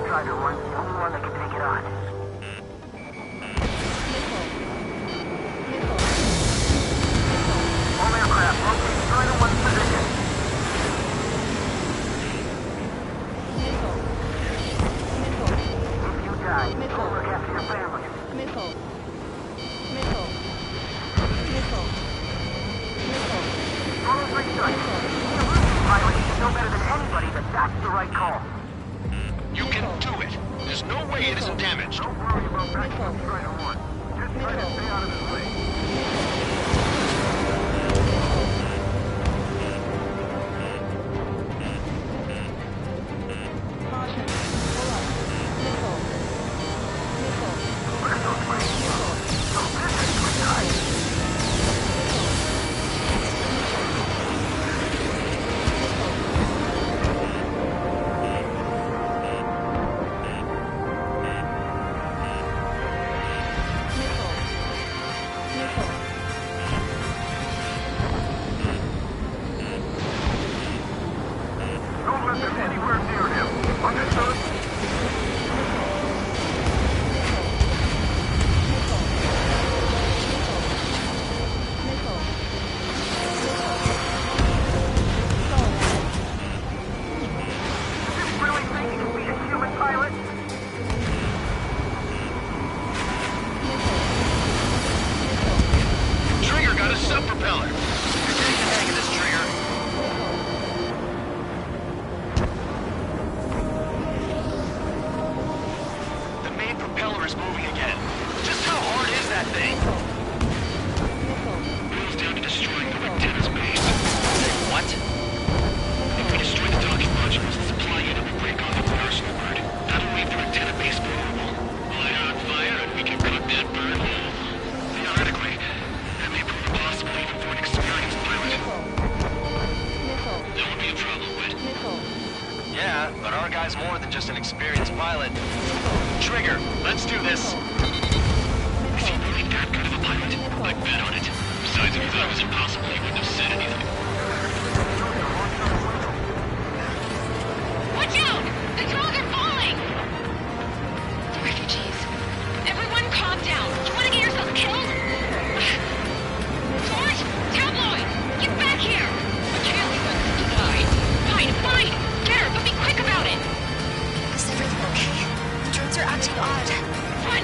Speaker 6: Strider 1's the only one that can take it on. All aircraft, locate Strider 1's position. If you die, go look after your family. Follow 3 strikes. Pilot, you know better than anybody that that's the right call.
Speaker 5: You can do it. There's no way it isn't damaged.
Speaker 6: Don't worry about backing up Strider 1. Just try to stay out of his way.
Speaker 5: that thing?
Speaker 9: Boils down to destroying the antenna's base.
Speaker 5: What?
Speaker 9: If we destroy the docking modules, the supply unit will break off its personal grid. That'll leave the antenna base vulnerable. Light it on fire and we can cut that burn hole. Theoretically, that may prove impossible even for an experienced pilot. That would be a problem, Whit.
Speaker 5: Yeah, but our guy's more than just an experienced pilot. Trigger, let's do this.
Speaker 9: Is he really that good of a pilot? I'd bet on it. Besides, if he thought it was impossible, he wouldn't have said anything.
Speaker 10: Watch out! The drones are falling! The refugees. Everyone calm down. You want to get yourself killed? George! Tabloid! Get back here! I can't leave them to die. Fine. Get her, but be quick about it!
Speaker 3: Is everything okay? The drones are acting odd.
Speaker 10: Run!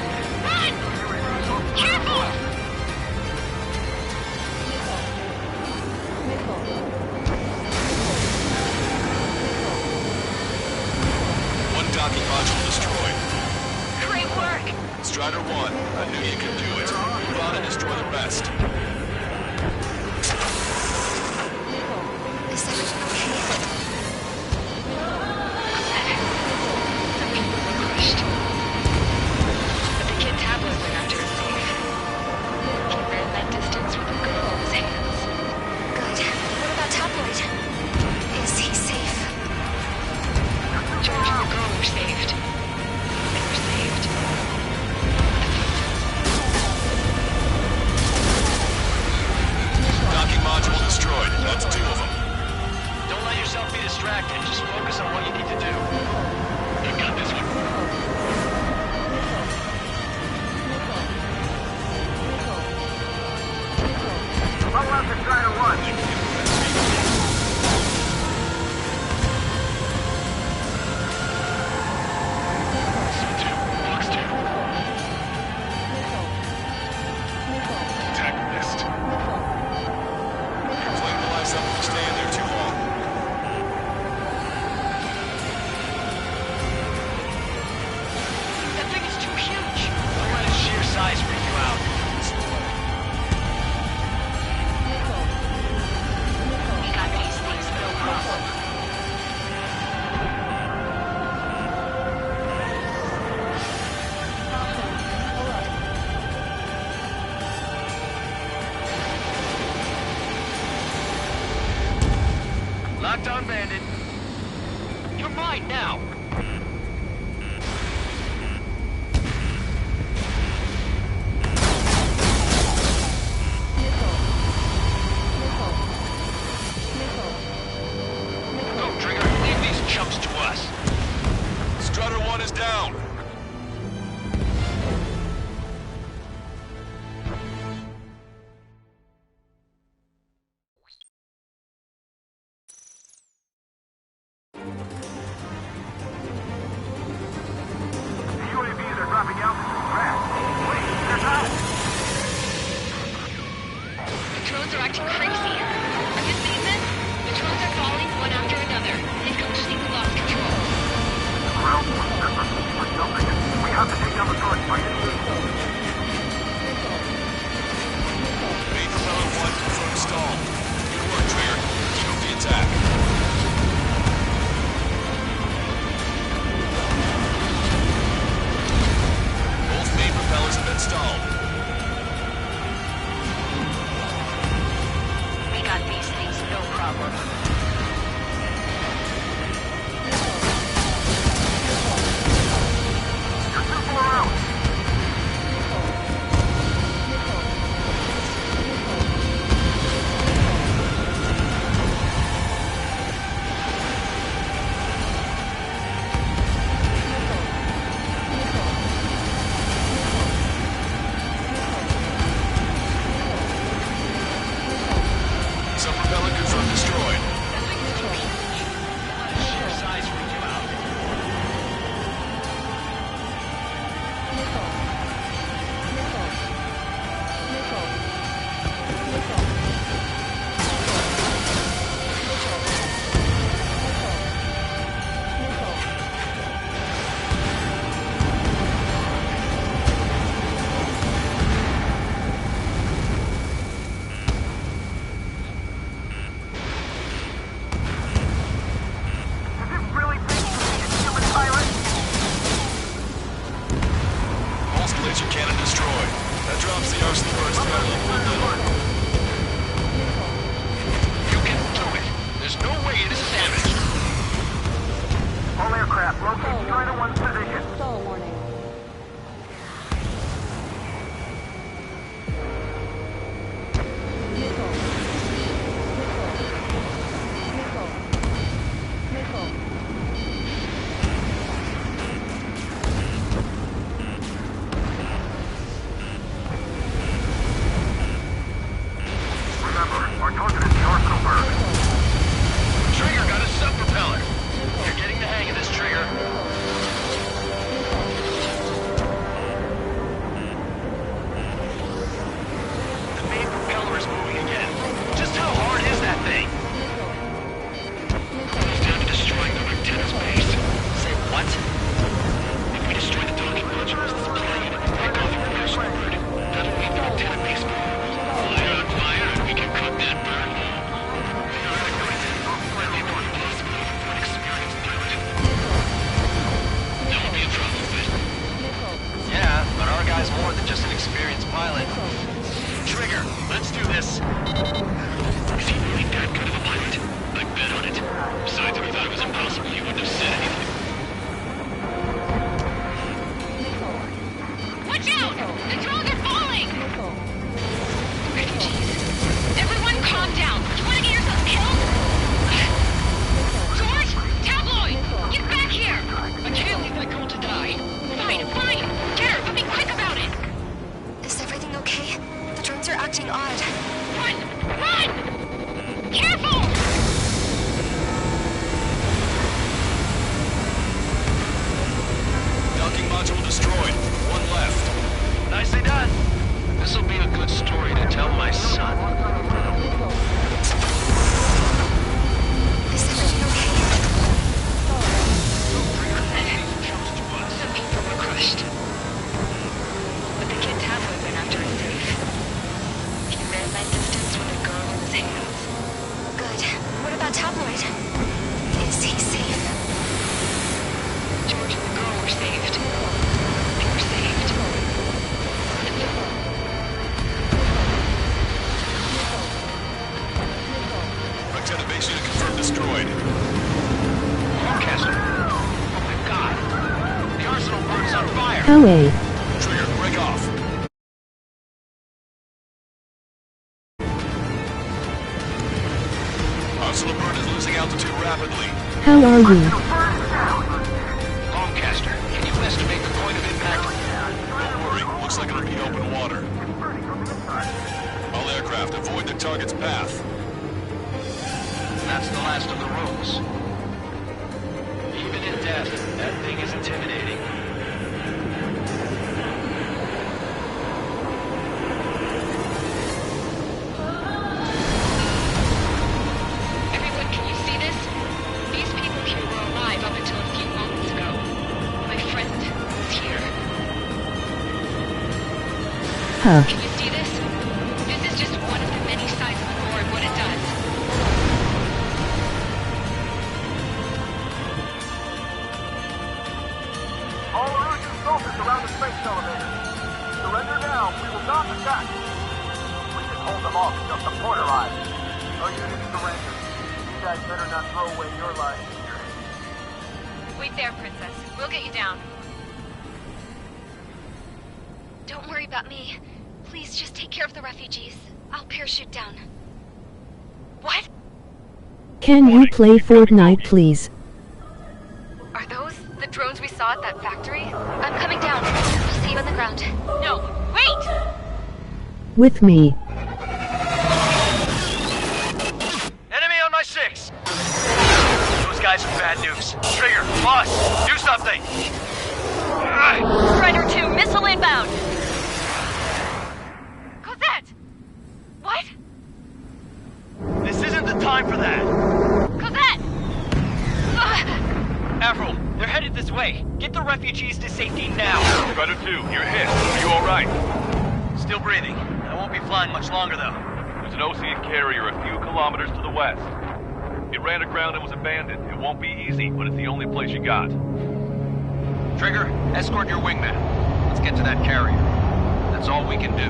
Speaker 10: Careful!
Speaker 7: One docking module destroyed.
Speaker 10: Great work!
Speaker 7: Strider 1, I knew you could do it. Move on and destroy the rest.
Speaker 3: Is everything okay?
Speaker 10: Some people were crushed. But the kid Tabloid went after his safe. He ran that distance with a girl in his hands.
Speaker 3: Good. What about Tabloid? Is he safe?
Speaker 10: George and the girl were saved. They were saved.
Speaker 7: Docking module destroyed. That's 2 of them.
Speaker 5: Don't let yourself be distracted. Just focus on what you need to do.
Speaker 9: You got this one.
Speaker 6: Follow up to Strider 1.
Speaker 9: Box 2.
Speaker 7: Antagonist. Flame will light up if you stay in there too long.
Speaker 10: That thing is too huge.
Speaker 5: Don't let its sheer size freak you out.
Speaker 10: We got these things, no problem.
Speaker 5: Locked on, Bandit. You're mine now.
Speaker 9: Go, Trigger. Leave these chumps to us.
Speaker 7: Strider 1 is down.
Speaker 6: UAVs are dropping altitude fast. Wait, they're out!
Speaker 10: The drones are acting crazy. Are you seeing this? The drones are falling one after another. They've completely lost control.
Speaker 6: Ground force members, we're jumping it. We have to take down the target by any means.
Speaker 7: Main propeller 1 confirmed stall. Good work, Trigger. Keep up the attack. Both main propellers have been stalled.
Speaker 10: We got these things, no problem.
Speaker 6: You're too far out!
Speaker 7: Launcher cannon destroyed. That drops the arsenal bird's threat level a little.
Speaker 5: You can do it. There's no way it isn't damaged.
Speaker 6: All aircraft, locate Strider 1's position.
Speaker 8: Stall warning. Missile.
Speaker 6: Remember, our target is the arsenal bird.
Speaker 5: Trigger got a sub-propeller. You're getting the hang of this, Trigger. The main propeller is moving again. Just how hard is that thing?
Speaker 9: It's down to destroying the antenna's base.
Speaker 5: Say what?
Speaker 9: If we destroy the docking modules that's playing and break off the reverse bird, that'll leave the antenna base vulnerable. Fire on fire, and we can cut that bird whole. Theoretically, that may be one possibility for an experienced pilot. That won't be a problem, but
Speaker 5: Yeah, but our guy's more than just an experienced pilot. Trigger, let's do this.
Speaker 9: is he really that good of a pilot? I bet on it. Besides, if he thought it was impossible, he wouldn't have said anything.
Speaker 10: Watch out! The drones are falling! Refugees. Everyone calm down. You wanna get yourself killed? George! Tabloid! Get back here!
Speaker 9: I can't leave that girl to die.
Speaker 10: Fine, fine! Get her, but be quick about it!
Speaker 3: Is everything okay? The drones are acting odd.
Speaker 10: Run! Run! Careful!
Speaker 7: Docking module destroyed. One left.
Speaker 5: Nicely done. This'll be a good story to tell my son.
Speaker 3: Is everything okay?
Speaker 10: Some people were crushed. But the kid Tabloid went after it safe. He ran that distance with a girl in his hands.
Speaker 3: Good. What about Tabloid? Is he safe?
Speaker 10: George and the girl were saved. They were saved.
Speaker 7: Lieutenant base unit confirmed destroyed.
Speaker 5: Lancaster. Oh my god. The arsenal bird is on fire.
Speaker 8: OA.
Speaker 7: Trigger, break off. Arsenal bird is losing altitude rapidly.
Speaker 8: How are you?
Speaker 5: Lancaster, can you estimate the point of impact?
Speaker 7: Don't worry, looks like it'll be open water. All aircraft, avoid the target's path.
Speaker 5: That's the last of the rules. Even in death, that thing is intimidating.
Speaker 10: Everyone, can you see this? These people here were alive up until a few moments ago. My friend is here.
Speaker 8: Huh.
Speaker 10: Can you see this? This is just one of the many signs of the Lord, what it does.
Speaker 6: All Erusian soldiers around the space elevator. Surrender now. We will not attack. We can hold them off just a point alive. Our units surrender. You guys better not throw away your lives here.
Speaker 10: Wait there, Princess. We'll get you down.
Speaker 3: Don't worry about me. Please just take care of the refugees. I'll parachute down. What?
Speaker 8: Can you play Fortnite, please?
Speaker 3: Are those the drones we saw at that factory? I'm coming down. I'll see you on the ground.
Speaker 10: No, wait!
Speaker 8: With me.
Speaker 5: Enemy on my 6! Those guys are bad news. Trigger, boss, do something!
Speaker 10: Strider 2, missile inbound! Cosette! What?
Speaker 5: This isn't the time for that!
Speaker 10: Cosette!
Speaker 5: Avril, they're headed this way. Get the refugees to safety now.
Speaker 14: Strider 2, you're hit. Are you alright?
Speaker 5: Still breathing. I won't be flying much longer, though.
Speaker 14: There's an Osean carrier a few kilometers to the west. It ran aground and was abandoned. It won't be easy, but it's the only place you got.
Speaker 5: Trigger, escort your wingman. Let's get to that carrier.
Speaker 14: That's all we can do.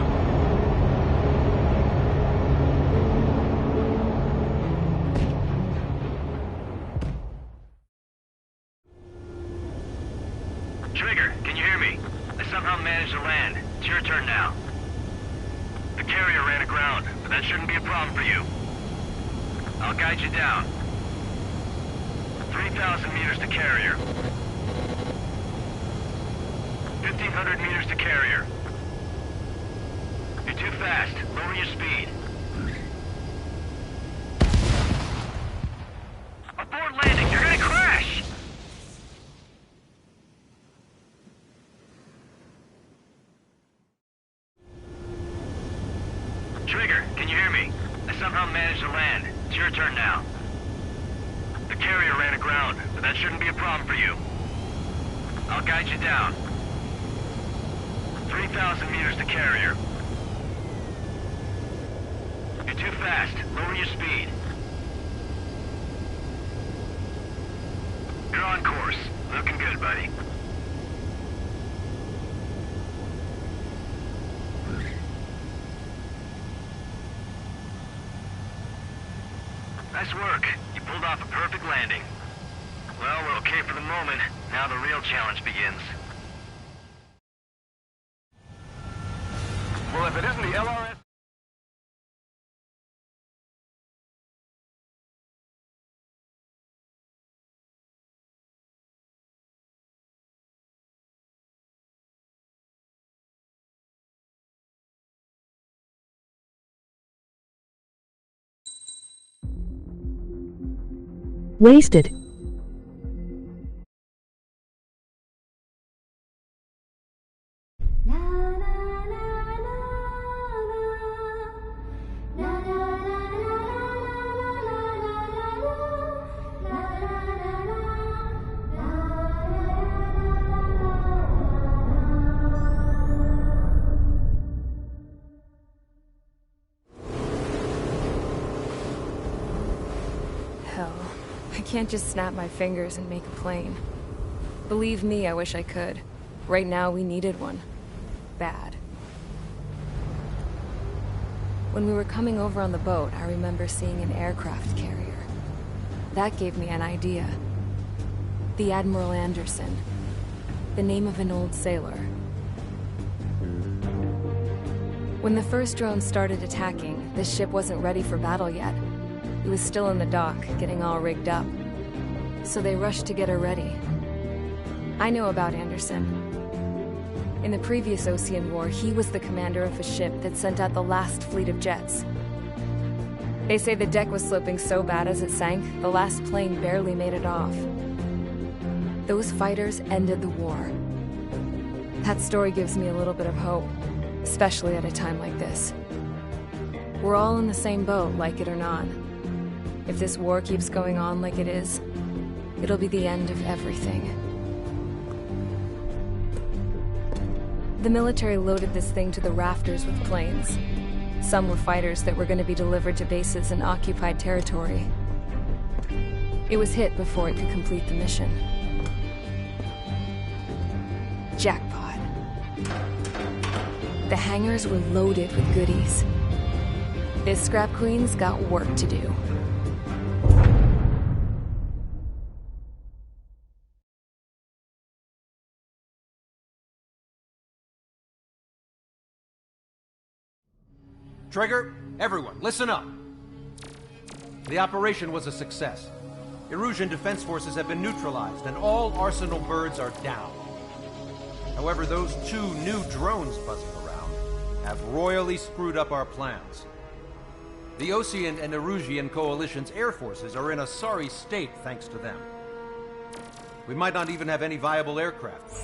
Speaker 5: Trigger, can you hear me? I somehow managed to land. It's your turn now. The carrier ran aground, but that shouldn't be a problem for you. I'll guide you down. 3,000 meters to carrier. 1,500 meters to carrier. You're too fast. Lower your speed. Abort landing! You're gonna crash! Trigger, can you hear me? I somehow managed to land. It's your turn now. The carrier ran aground, but that shouldn't be a problem for you. I'll guide you down. 3,000 meters to carrier. You're too fast. Lower your speed. You're on course. Looking good, buddy. Nice work. You pulled off a perfect landing. Well, we're okay for the moment. Now the real challenge begins. Well, if it isn't the LRS...
Speaker 8: Wasted.
Speaker 1: Hell, I can't just snap my fingers and make a plane. Believe me, I wish I could. Right now, we needed one. Bad. When we were coming over on the boat, I remember seeing an aircraft carrier. That gave me an idea. The Admiral Anderson. The name of an old sailor. When the first drone started attacking, the ship wasn't ready for battle yet. It was still in the dock, getting all rigged up. So they rushed to get her ready. I know about Anderson. In the previous Osean War, he was the commander of a ship that sent out the last fleet of jets. They say the deck was sloping so bad as it sank, the last plane barely made it off. Those fighters ended the war. That story gives me a little bit of hope, especially at a time like this. We're all in the same boat, like it or not. If this war keeps going on like it is, it'll be the end of everything. The military loaded this thing to the rafters with planes. Some were fighters that were going to be delivered to bases in occupied territory. It was hit before it could complete the mission. Jackpot. The hangars were loaded with goodies. This Scrap Queen's got work to do.
Speaker 4: Trigger, everyone, listen up. The operation was a success. Erusian defense forces have been neutralized, and all Arsenal birds are down. However, those 2 new drones buzzing around have royally screwed up our plans. The Osean and Erusian coalition's air forces are in a sorry state thanks to them. We might not even have any viable aircraft.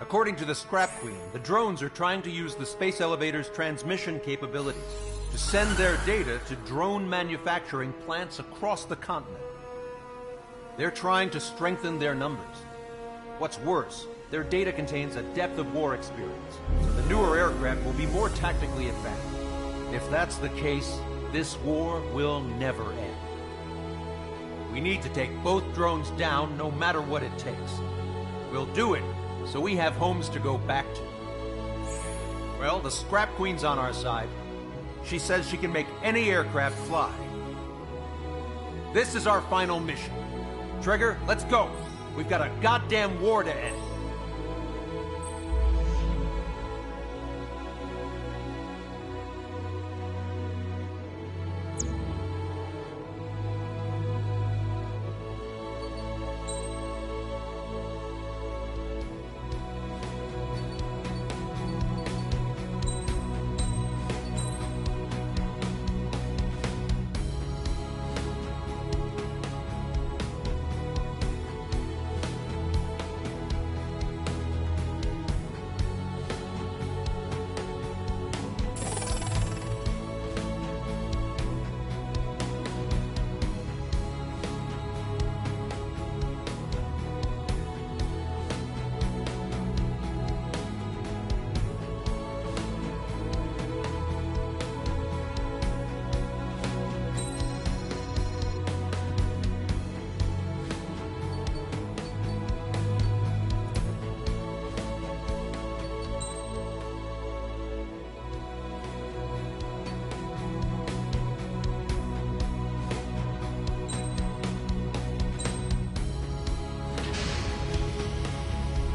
Speaker 4: According to the Scrap Queen, the drones are trying to use the space elevator's transmission capabilities to send their data to drone manufacturing plants across the continent. They're trying to strengthen their numbers. What's worse, their data contains a depth of war experience, so the newer aircraft will be more tactically advanced. If that's the case, this war will never end. We need to take both drones down no matter what it takes. We'll do it so we have homes to go back to. Well, the Scrap Queen's on our side. She says she can make any aircraft fly. This is our final mission. Trigger, let's go. We've got a goddamn war to end.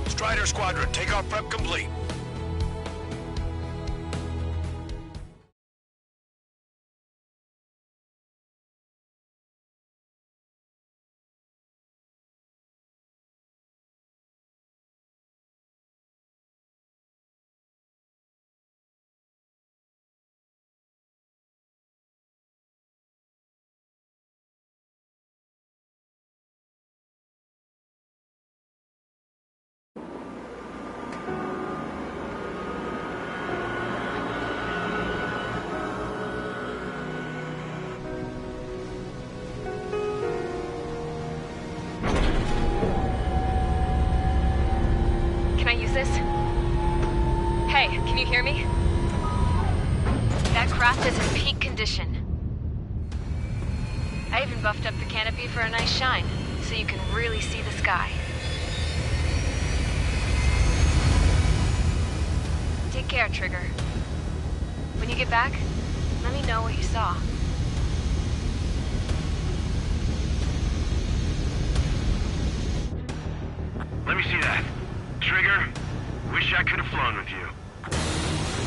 Speaker 6: Strider Squadron, takeoff prep complete.
Speaker 1: Hey, can you hear me? That craft is in peak condition. I even buffed up the canopy for a nice shine, so you can really see the sky. Take care, Trigger. When you get back, let me know what you saw.
Speaker 5: Let me see that. Trigger, wish I could have flown with you. A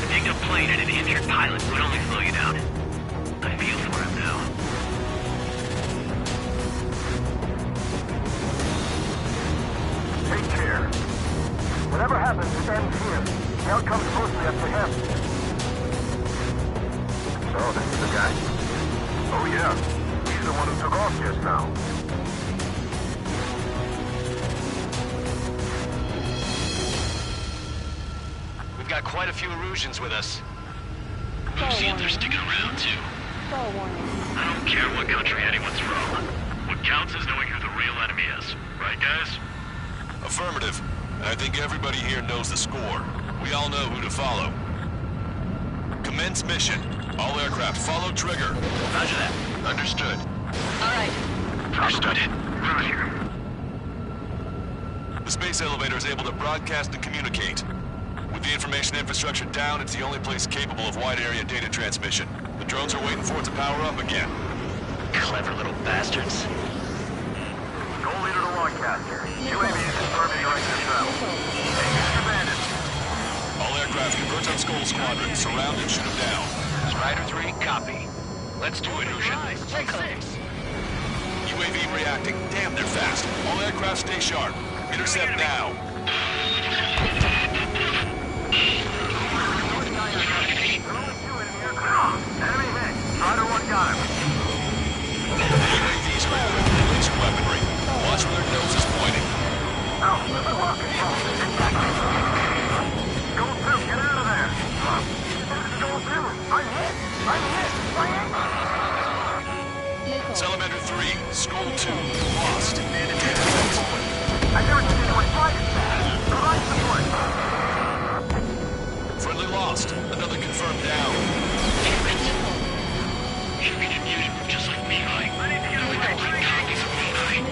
Speaker 5: dinged up plane and an injured pilot would only slow you down. I feel for him now.
Speaker 6: Take care. Whatever happens, it ends here. The outcome's mostly up to him. So, this is the guy? Oh yeah. He's the one who took off just now.
Speaker 5: We've got quite a few Erusians with us. Erusians are sticking around too. I don't care what country anyone's from. What counts is knowing who the real enemy is. Right, guys?
Speaker 7: Affirmative. And I think everybody here knows the score. We all know who to follow. Commence mission. All aircraft follow Trigger.
Speaker 5: Roger that.
Speaker 7: Understood.
Speaker 1: Alright.
Speaker 5: Understood. Roger.
Speaker 7: The space elevator is able to broadcast and communicate. With the information infrastructure down, it's the only place capable of wide-area data transmission. The drones are waiting for it to power up again.
Speaker 5: Clever little bastards.
Speaker 6: Goal leader to Lancaster. UAV is confirming right to travel. Engage commanded.
Speaker 7: All aircraft convert on Skull Squadron. Surround and shoot them down.
Speaker 5: Strider 3, copy. Let's do it, Erusian.
Speaker 7: UAV reacting. Damn, they're fast. All aircraft stay sharp. Intercept now.
Speaker 6: Enemy hit. Strider 1 got him.
Speaker 7: UAVs are equipped with laser weaponry. Watch where their nose is pointing.
Speaker 6: Go 2, get out of there. Go 2. I'm hit.
Speaker 7: Salamander 3, Skull 2, lost.
Speaker 6: I never did anyone fly this fast. Provide support.
Speaker 7: Friendly lost. Another confirmed down.
Speaker 9: You can mute just like Mihai. Complete copies of Mihai.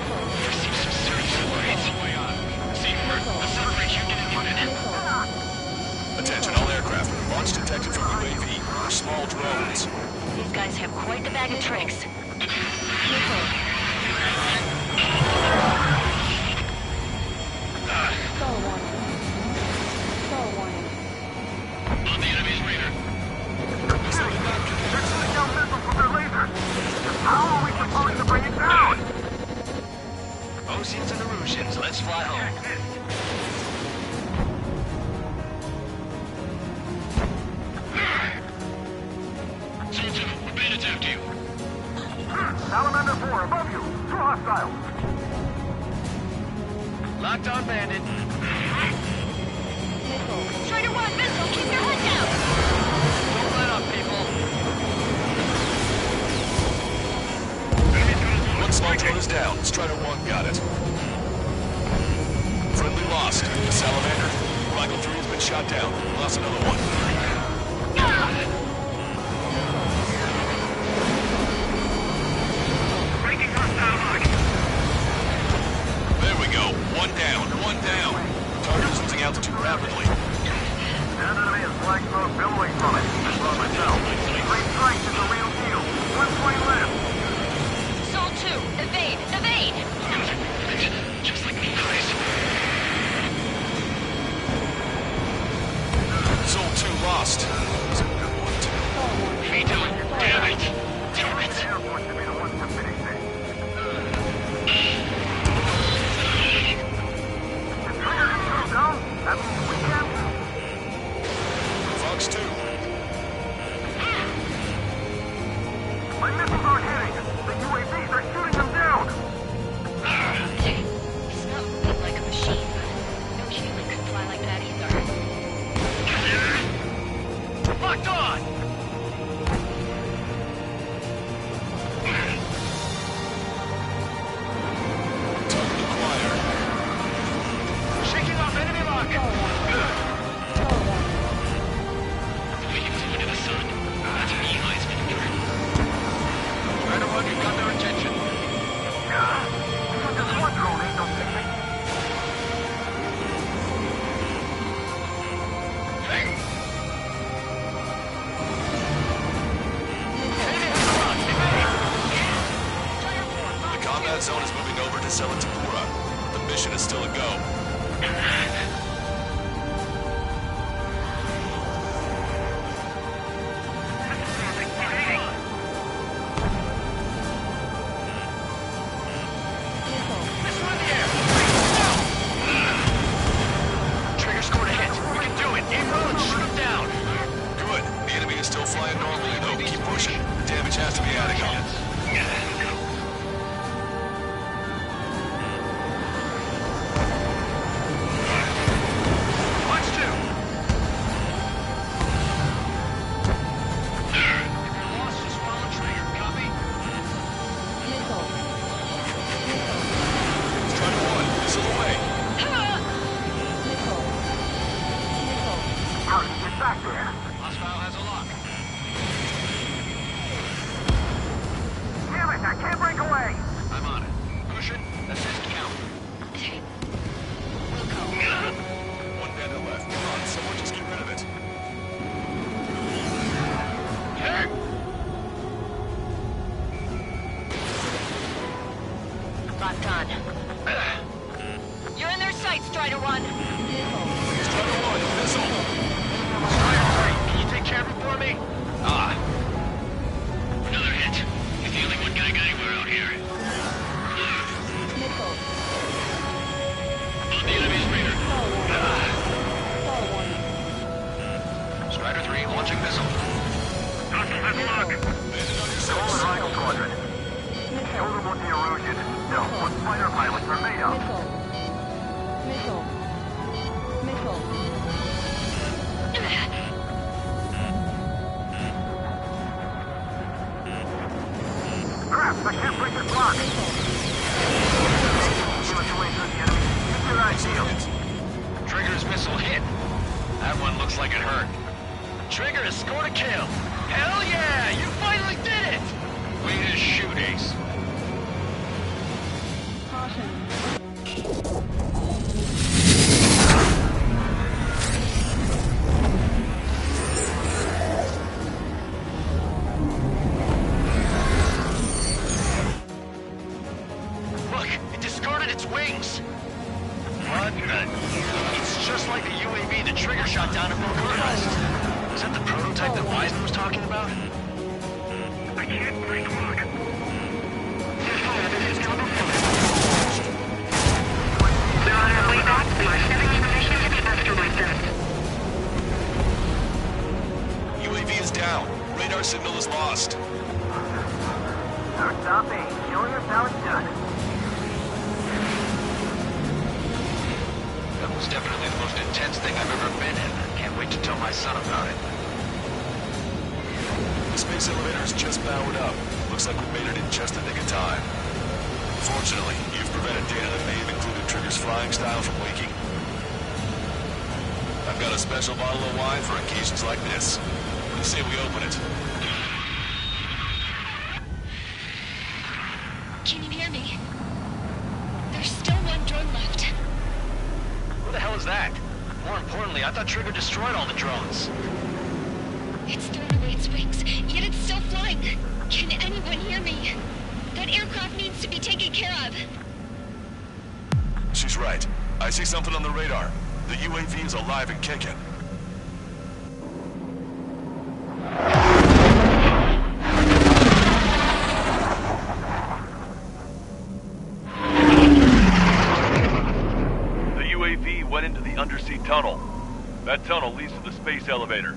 Speaker 9: Receive some serious upgrades. See, the Celebrate Union unit.
Speaker 7: Attention all aircraft. Launch detected from UAV. They're small drones.
Speaker 10: These guys have quite the bag of tricks.
Speaker 5: On the enemy's radar.
Speaker 6: They're shooting down missiles with their lasers. How are we supposed to bring it down?
Speaker 5: Oceans and Erusians, let's fly home. Sol 2, we're being attacked to you.
Speaker 6: Salamander 4, above you. 2 hostiles.
Speaker 5: Locked on bandit.
Speaker 10: Strider 1, missile, keep your head down!
Speaker 5: Don't let up, people.
Speaker 7: One small drone is down. Strider 1 got it. Friendly lost. Salamander. Rifle 3 has been shot down. Lost another one.
Speaker 6: Breaking hostile lock.
Speaker 7: There we go. One down. One down. Target is losing altitude rapidly.
Speaker 6: That enemy is flag smoke billowing from it. I saw it myself. 3 strikes is the real deal. 1 point left.
Speaker 10: Sol 2, evade! Evade!
Speaker 5: Just like me, guys.
Speaker 7: Sol 2 lost. That was a good one, too.
Speaker 5: Me too. Damn it. Damn it.
Speaker 6: The airport should be the one to finish this. If Trigger can shoot down, that means we can.
Speaker 7: Fox 2.
Speaker 6: My missiles aren't hitting. The UAVs are shooting them down.
Speaker 10: It's not built like a machine, but no human could fly like that either.
Speaker 5: Locked on.
Speaker 7: Target acquired.
Speaker 5: Shaking off enemy lock. Waiting to into the sun. That's me, Heisman. Strider 1, you've got their attention.
Speaker 6: This one drone ain't no picnic.
Speaker 7: The combat zone is moving over to Selatikura. The mission is still a go.
Speaker 5: Trigger scored a hit. We can do it. Aim low and shoot him down.
Speaker 7: Good. The enemy is still flying normally, though. Keep pushing. The damage has to be adding up.
Speaker 5: Watch 2. If you're lost, just follow trigger. Copy?
Speaker 7: Strider 1, missile away.
Speaker 6: Hurry, get back there.
Speaker 5: Hostile has a lock.
Speaker 6: Damn it, I can't break away.
Speaker 5: I'm on it. Cushion, assist count.
Speaker 7: One bandit left. Come on, someone just get rid of it.
Speaker 10: Locked on. You're in their sights, Strider 1.
Speaker 7: Strider 1, missile.
Speaker 5: Strider 3, can you take care of him for me? Another hit. He's the only one getting anywhere out here. On the enemy's radar. Strider 3, launching missile.
Speaker 6: Hostile has a lock.
Speaker 7: Bandit on your
Speaker 6: Call the
Speaker 7: six.
Speaker 6: Rifle Squadron. Show them what the Erusian. No, what fighter pilots are made of. Crap, I can't break this lock. Give us away to the enemy. Get your ideal.
Speaker 5: Trigger's missile hit. That one looks like it hurt. Trigger has scored a kill. Hell yeah! You finally did it! Way to shoot, Ace. talking about?
Speaker 6: I can't break lock.
Speaker 10: We're on our way back. We are 7 in position to the asteroid belt.
Speaker 7: UAV is down. Radar signal is lost.
Speaker 6: No stopping. Show your power done.
Speaker 5: That was definitely the most intense thing I've ever been in. Can't wait to tell my son about it.
Speaker 7: The space elevator is just powered up. Looks like we made it in just the nick of time. Fortunately, you've prevented data that may have included Trigger's flying style from leaking. I've got a special bottle of wine for occasions like this. What do you say we open it?
Speaker 10: Can you hear me? There's still one drone left.
Speaker 5: Who the hell is that? More importantly, I thought Trigger destroyed all the drones.
Speaker 10: It's thrown away its wings, yet it's still flying. Can anyone hear me? That aircraft needs to be taken care of.
Speaker 7: She's right. I see something on the radar. The UAV is alive and kicking.
Speaker 14: The UAV went into the undersea tunnel. That tunnel leads to the space elevator.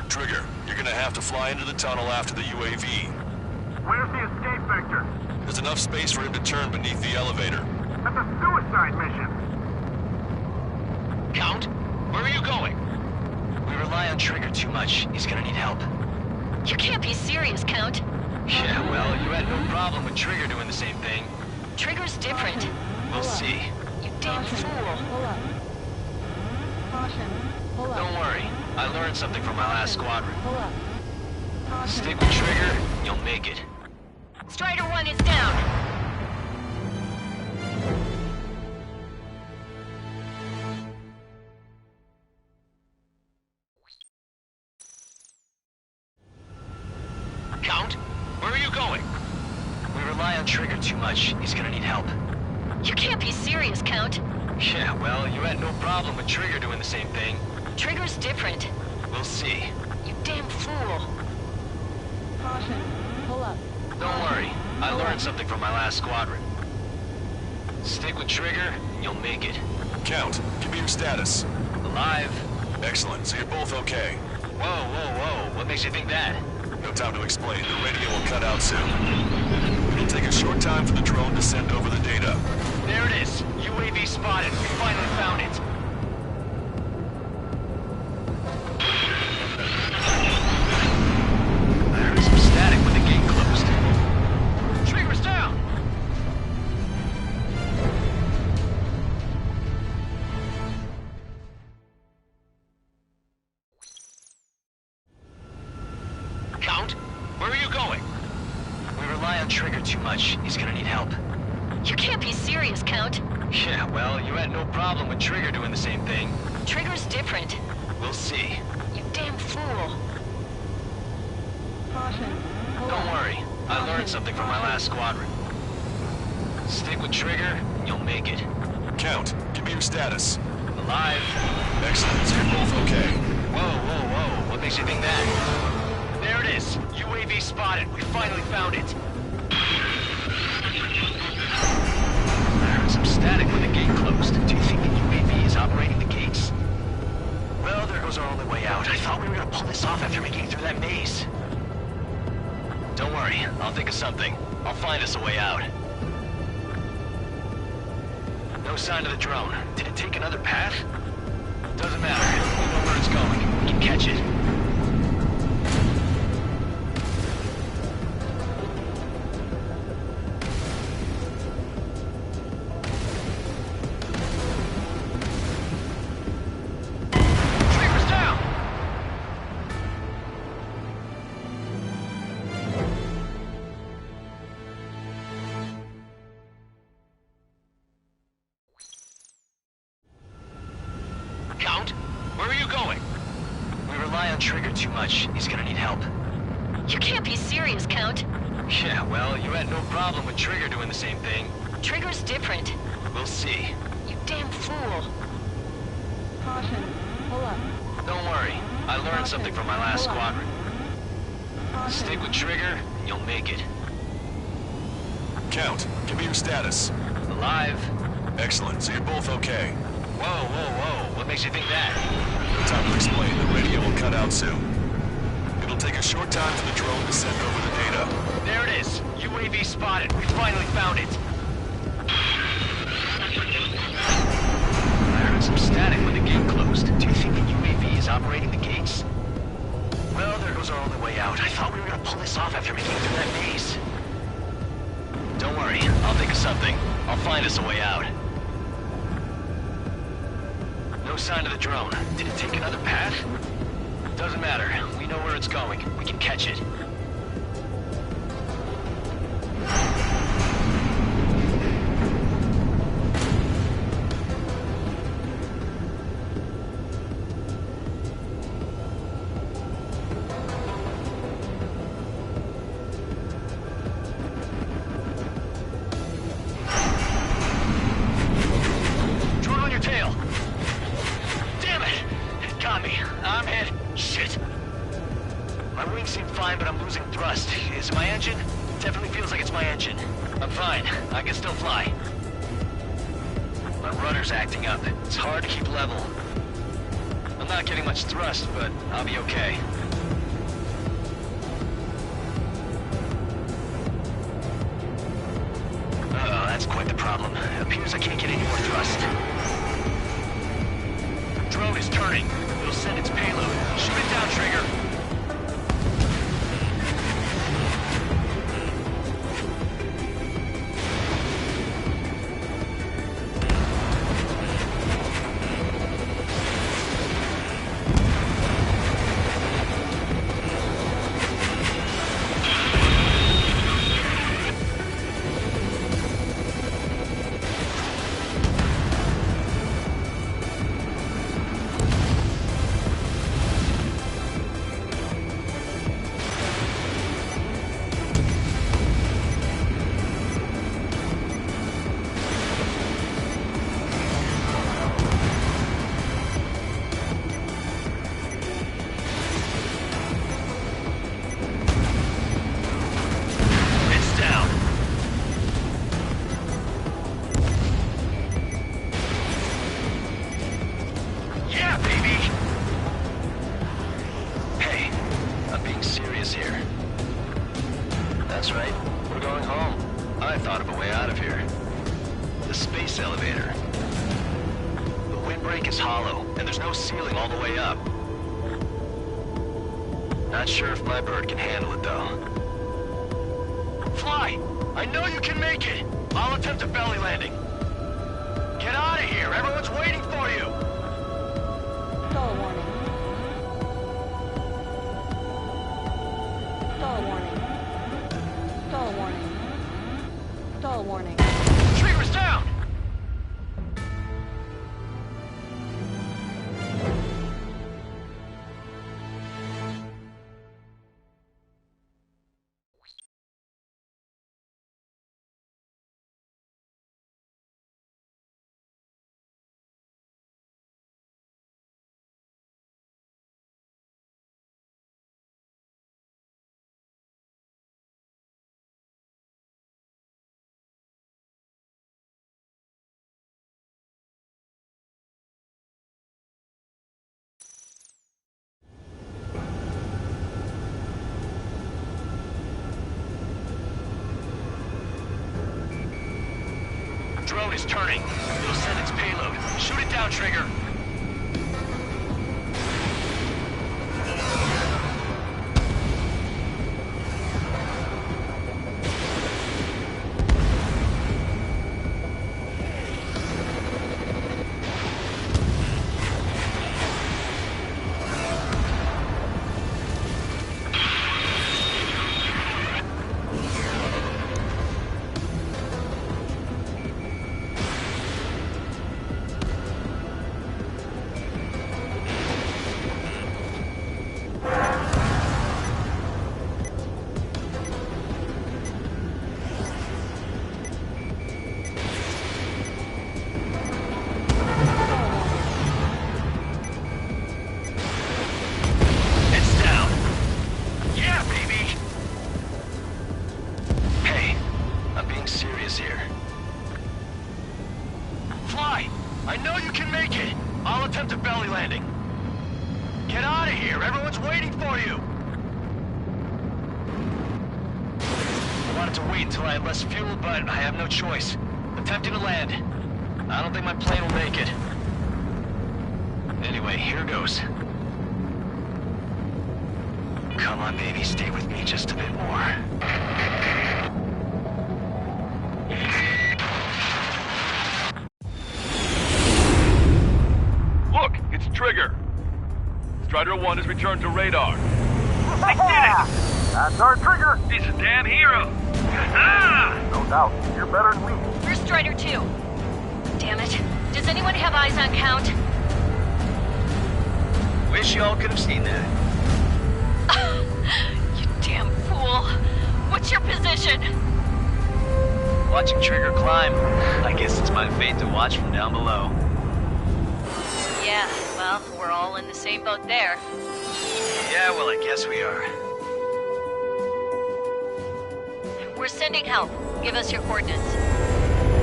Speaker 7: Trigger, you're gonna have to fly into the tunnel after the UAV.
Speaker 6: Where's the escape vector?
Speaker 7: There's enough space for him to turn beneath the elevator.
Speaker 6: That's a suicide mission.
Speaker 5: Count, where are you going? We rely on Trigger too much. He's gonna need help.
Speaker 10: You can't be serious, Count.
Speaker 5: Yeah, well, you had no problem with Trigger doing the same thing.
Speaker 10: Trigger's different.
Speaker 5: We'll see.
Speaker 10: You damn fool.
Speaker 5: Don't worry. I learned something from my last squadron. Stick with Trigger, you'll make it.
Speaker 10: Strider 1 is down.
Speaker 5: Count, where are you going? We rely on Trigger too much. He's gonna need help.
Speaker 10: You can't be serious, Count.
Speaker 5: Yeah, well, you had no problem with Trigger doing the same thing.
Speaker 10: Trigger's different.
Speaker 5: We'll see.
Speaker 10: You damn fool.
Speaker 5: Don't worry. I learned something from my last squadron. Stick with Trigger, you'll make it.
Speaker 7: Count, give me your status.
Speaker 5: Alive.
Speaker 7: Excellent, so you're both okay.
Speaker 5: Whoa, whoa, whoa. What makes you think that?
Speaker 7: No time to explain. The radio will cut out soon. It'll take a short time for the drone to send over the data.
Speaker 5: There it is. UAV spotted. We finally found it. I heard some static when the gate closed. Trigger's down. Count, where are you going? We rely on Trigger too much. He's gonna need help.
Speaker 10: You can't be serious, Count.
Speaker 5: Yeah, well, you had no problem with Trigger doing the same thing.
Speaker 10: Trigger's different.
Speaker 5: We'll see.
Speaker 10: You damn fool.
Speaker 5: Don't worry. I learned something from my last squadron. Stick with Trigger, you'll make it.
Speaker 7: Count, give me your status.
Speaker 5: Alive.
Speaker 7: Excellent, so you're both okay.
Speaker 5: Whoa, whoa, whoa. What makes you think that? There it is. UAV spotted. We finally found it. I heard some static when the gate closed. Do you think the UAV is operating the gates? Well, there goes our only way out. I thought we were gonna pull this off after making it through that maze. Don't worry. I'll think of something. I'll find us a way out. No sign of the drone. Did it take another path? Doesn't matter. We know where it's going. We can catch it. Trigger's down! Count, where are you going? We rely on Trigger too much. He's gonna need help.
Speaker 10: You can't be serious, Count.
Speaker 5: Yeah, well, you had no problem with Trigger doing the same thing.
Speaker 10: Trigger's different.
Speaker 5: We'll see.
Speaker 10: You damn fool.
Speaker 5: Don't worry. I learned something from my last squadron. Stick with Trigger, you'll make it.
Speaker 7: Count, give me your status.
Speaker 5: Alive.
Speaker 7: Excellent, so you're both okay.
Speaker 5: Whoa. What makes you think that?
Speaker 7: No time to explain. The radio will cut out soon. It'll take a short time for the drone to send over the data.
Speaker 5: There it is. UAV spotted. We finally found it. I heard some static when the gate closed. Do you think the UAV is operating the gates? Well, there goes our only way out. I thought we were gonna pull this off after making it through that maze. Don't worry. I'll think of something. I'll find us a way out. No sign of the drone. Did it take another path? Doesn't matter. We know where it's going. We can catch it. Drone on your tail. Damn it! It got me. I'm hit. Shit. My wings seem fine, but I'm losing thrust. Is it my engine? It definitely feels like it's my engine. I'm fine. I can still fly. My rudder's acting up. It's hard to keep level. I'm not getting much thrust, but I'll be okay. Uh-oh, that's quite the problem. It appears I can't get any more thrust. Drone is turning. It'll send its payload. Shoot it down, Trigger. That's right. We're going home. I thought of a way out of here. The space elevator. The windbreak is hollow, and there's no ceiling all the way up. Not sure if my bird can handle it, though. Fly! I know you can make it! I'll attempt a belly landing. Get out of here! Everyone's waiting for you!
Speaker 15: Stall warning. Stall warning. Stall warning. Stall warning.
Speaker 5: Trigger's down! Drone is turning. It'll send its payload. Shoot it down, Trigger. attempt a belly landing. Get out of here! Everyone's waiting for you! I wanted to wait until I had less fuel, but I have no choice. Attempting to land. I don't think my plane will make it. Anyway, here goes. Come on, baby, stay with me just a bit more.
Speaker 14: Look, it's Trigger. Strider 1 has returned to radar.
Speaker 6: They did it! That's our Trigger!
Speaker 14: He's a damn hero!
Speaker 6: No doubt, you're better than me.
Speaker 10: Where's Strider 2? Damn it. Does anyone have eyes on Count?
Speaker 5: Wish y'all could have seen that.
Speaker 10: You damn fool. What's your position?
Speaker 5: Watching Trigger climb. I guess it's my fate to watch from down below.
Speaker 10: Yeah, well, we're all in the same boat there.
Speaker 5: Yeah, well, I guess we are.
Speaker 10: We're sending help. Give us your coordinates.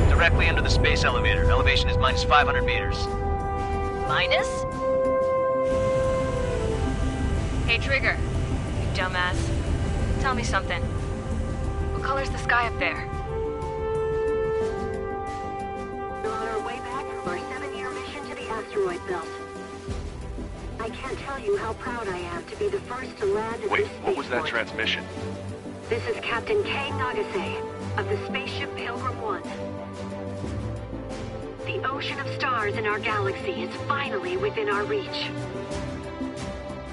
Speaker 5: Directly under the space elevator. Elevation is minus 500 meters.
Speaker 10: Minus? Hey, Trigger. You dumbass. Tell me something. What color's the sky up there?
Speaker 16: We're on our way back from our 7-year mission to the asteroid belt. I can't tell you how proud I am to be the first to land at
Speaker 14: Wait,
Speaker 16: this
Speaker 14: what was that
Speaker 16: spaceport.
Speaker 14: transmission?
Speaker 16: This is Captain Kay Nagase of the spaceship Pilgrim 1. The ocean of stars in our galaxy is finally within our reach.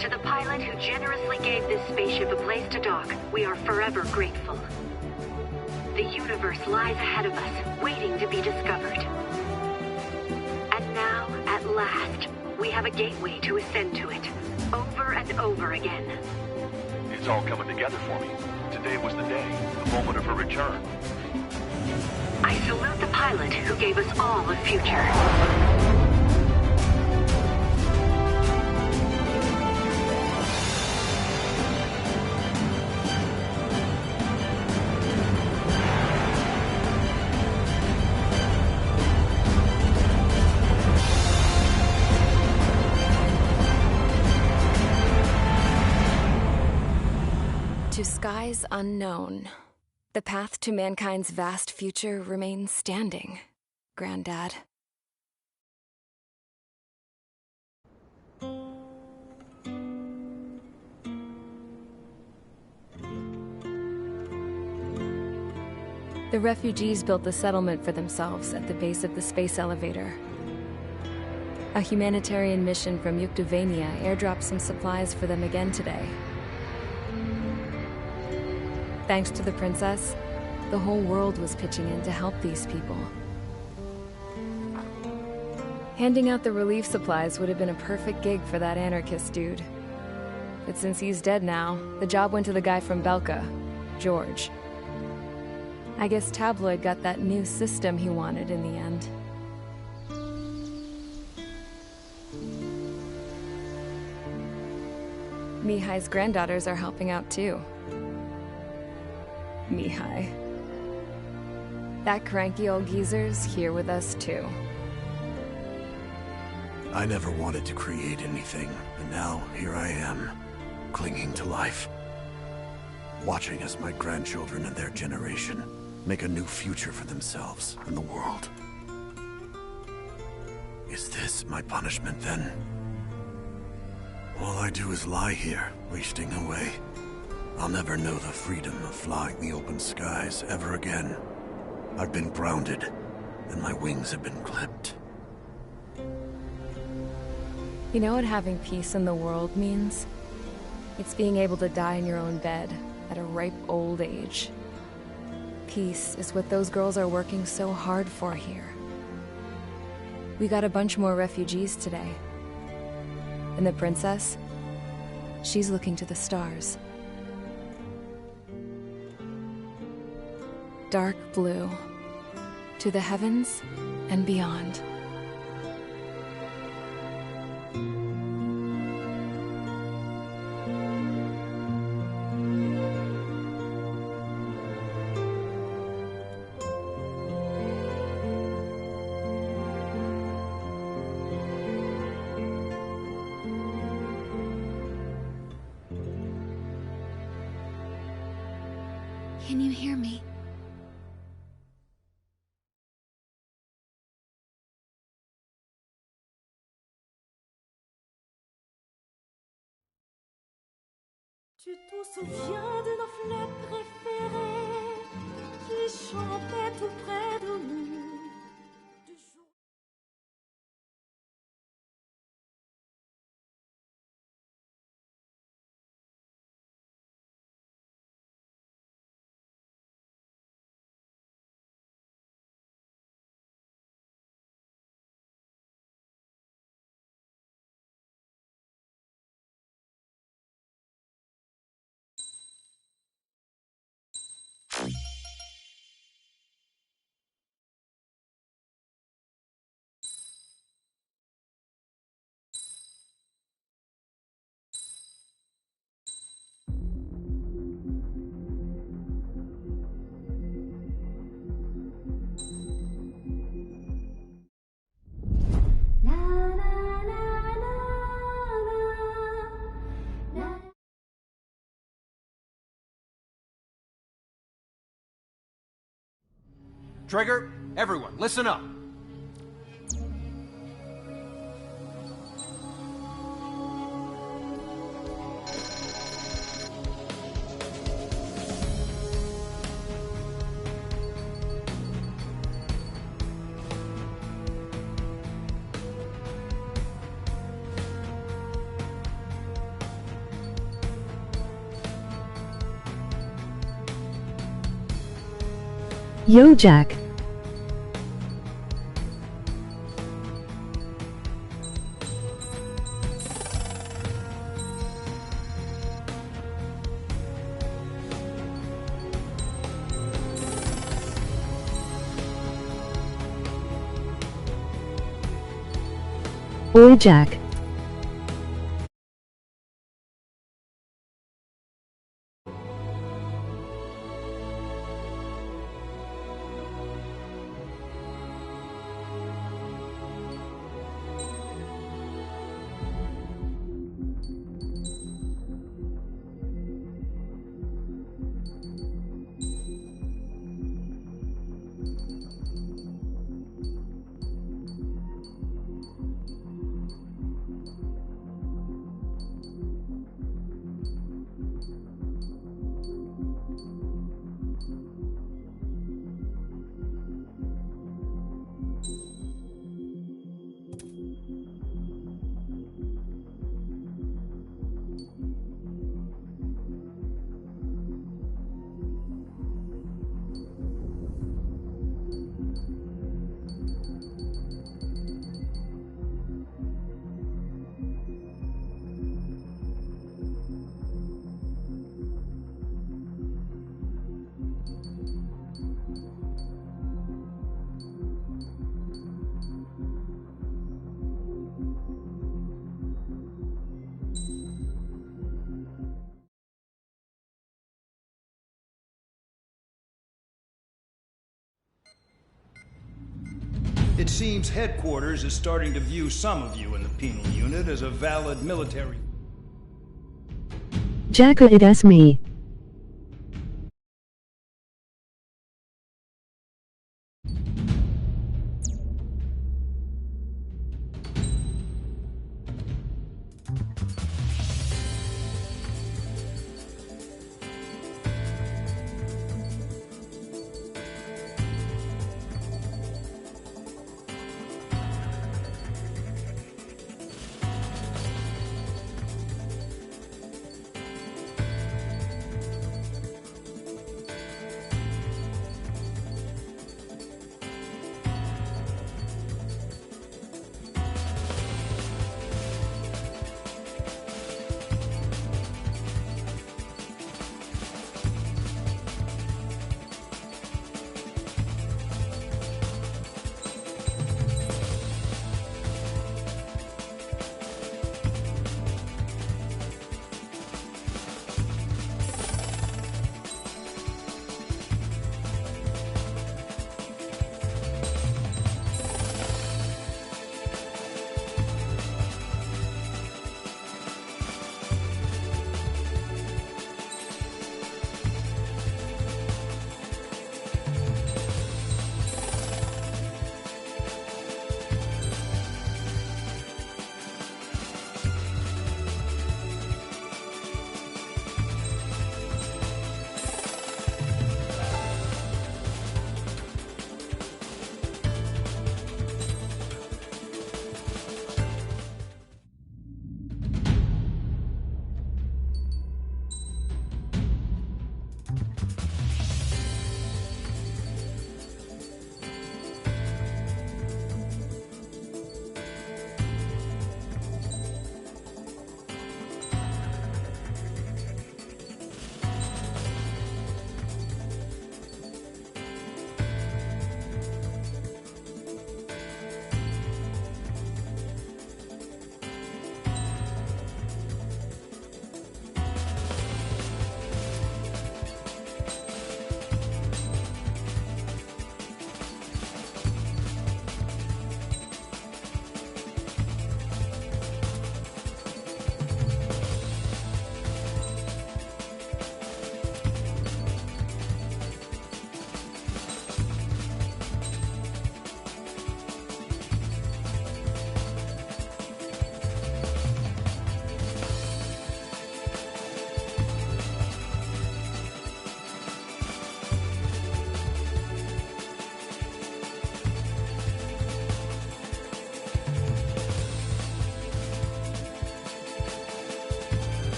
Speaker 16: To the pilot who generously gave this spaceship a place to dock, we are forever grateful. The universe lies ahead of us, waiting to be discovered. And now, at last, we have a gateway to ascend to it, over and over again.
Speaker 14: It's all coming together for me. Today was the day, the moment of her return.
Speaker 16: I salute the pilot who gave us all a future.
Speaker 1: To skies unknown, the path to mankind's vast future remains standing, Granddad. The refugees built the settlement for themselves at the base of the space elevator. A humanitarian mission from Yuktovania airdropped some supplies for them again today. Thanks to the princess, the whole world was pitching in to help these people. Handing out the relief supplies would have been a perfect gig for that anarchist dude. But since he's dead now, the job went to the guy from Belka, George. I guess Tabloid got that new system he wanted in the end. Mihai's granddaughters are helping out too. Mihai. That cranky old geezer's here with us too.
Speaker 17: I never wanted to create anything, and now here I am, clinging to life. Watching as my grandchildren and their generation make a new future for themselves and the world. Is this my punishment then? All I do is lie here, wasting away. I'll never know the freedom of flying the open skies ever again. I've been grounded, and my wings have been clipped.
Speaker 1: You know what having peace in the world means? It's being able to die in your own bed at a ripe old age. Peace is what those girls are working so hard for here. We got a bunch more refugees today. And the princess? She's looking to the stars. Dark blue, to the heavens and beyond.
Speaker 3: Can you hear me?
Speaker 12: Tu te souviens de nos fleurs préférées qui chantaient tout près de nous?
Speaker 4: Trigger, everyone, listen up.
Speaker 8: Yo, Jack. Oi, Jack.
Speaker 18: It seems headquarters is starting to view some of you in the penal unit as a valid military.
Speaker 8: Jacka, it's me.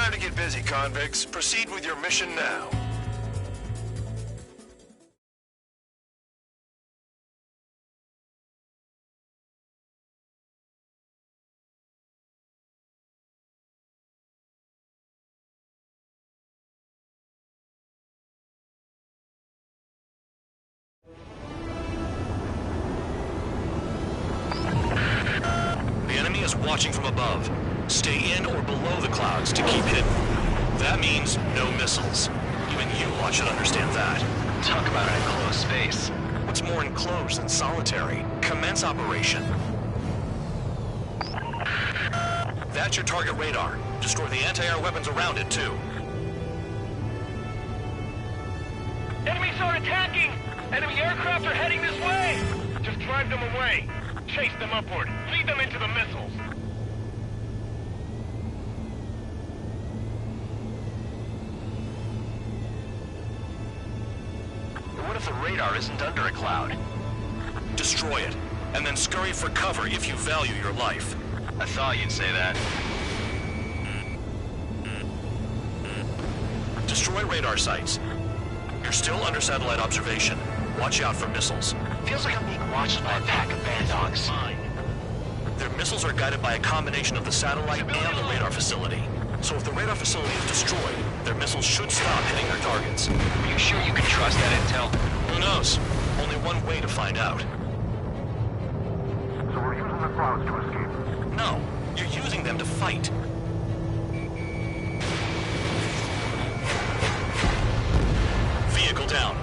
Speaker 7: time to get busy, convicts. Proceed with your mission now.
Speaker 5: Watching from above. Stay in or below the clouds to keep hidden. That means no missiles. Even you lot should understand that.
Speaker 9: Talk about an enclosed space.
Speaker 5: What's more enclosed than solitary? Commence operation. That's your target radar. Destroy the anti-air weapons around it, too.
Speaker 6: Enemies are attacking! Enemy aircraft are heading this way! Just drive them away. Chase them upward. Lead them into the missiles.
Speaker 5: What if the radar isn't under a cloud? Destroy it, and then scurry for cover if you value your life.
Speaker 9: I thought you'd say that.
Speaker 5: Destroy radar sites. You're still under satellite observation. Watch out for missiles.
Speaker 9: Feels like I'm being watched by a pack of band dogs.
Speaker 5: Their missiles are guided by a combination of the satellite and the radar facility. So if the radar facility is destroyed, their missiles should stop hitting their targets.
Speaker 9: Are you sure you can trust that intel?
Speaker 5: Who knows? Only one way to find out.
Speaker 6: So we're using the clouds to escape?
Speaker 5: No, you're using them to fight. Vehicle down.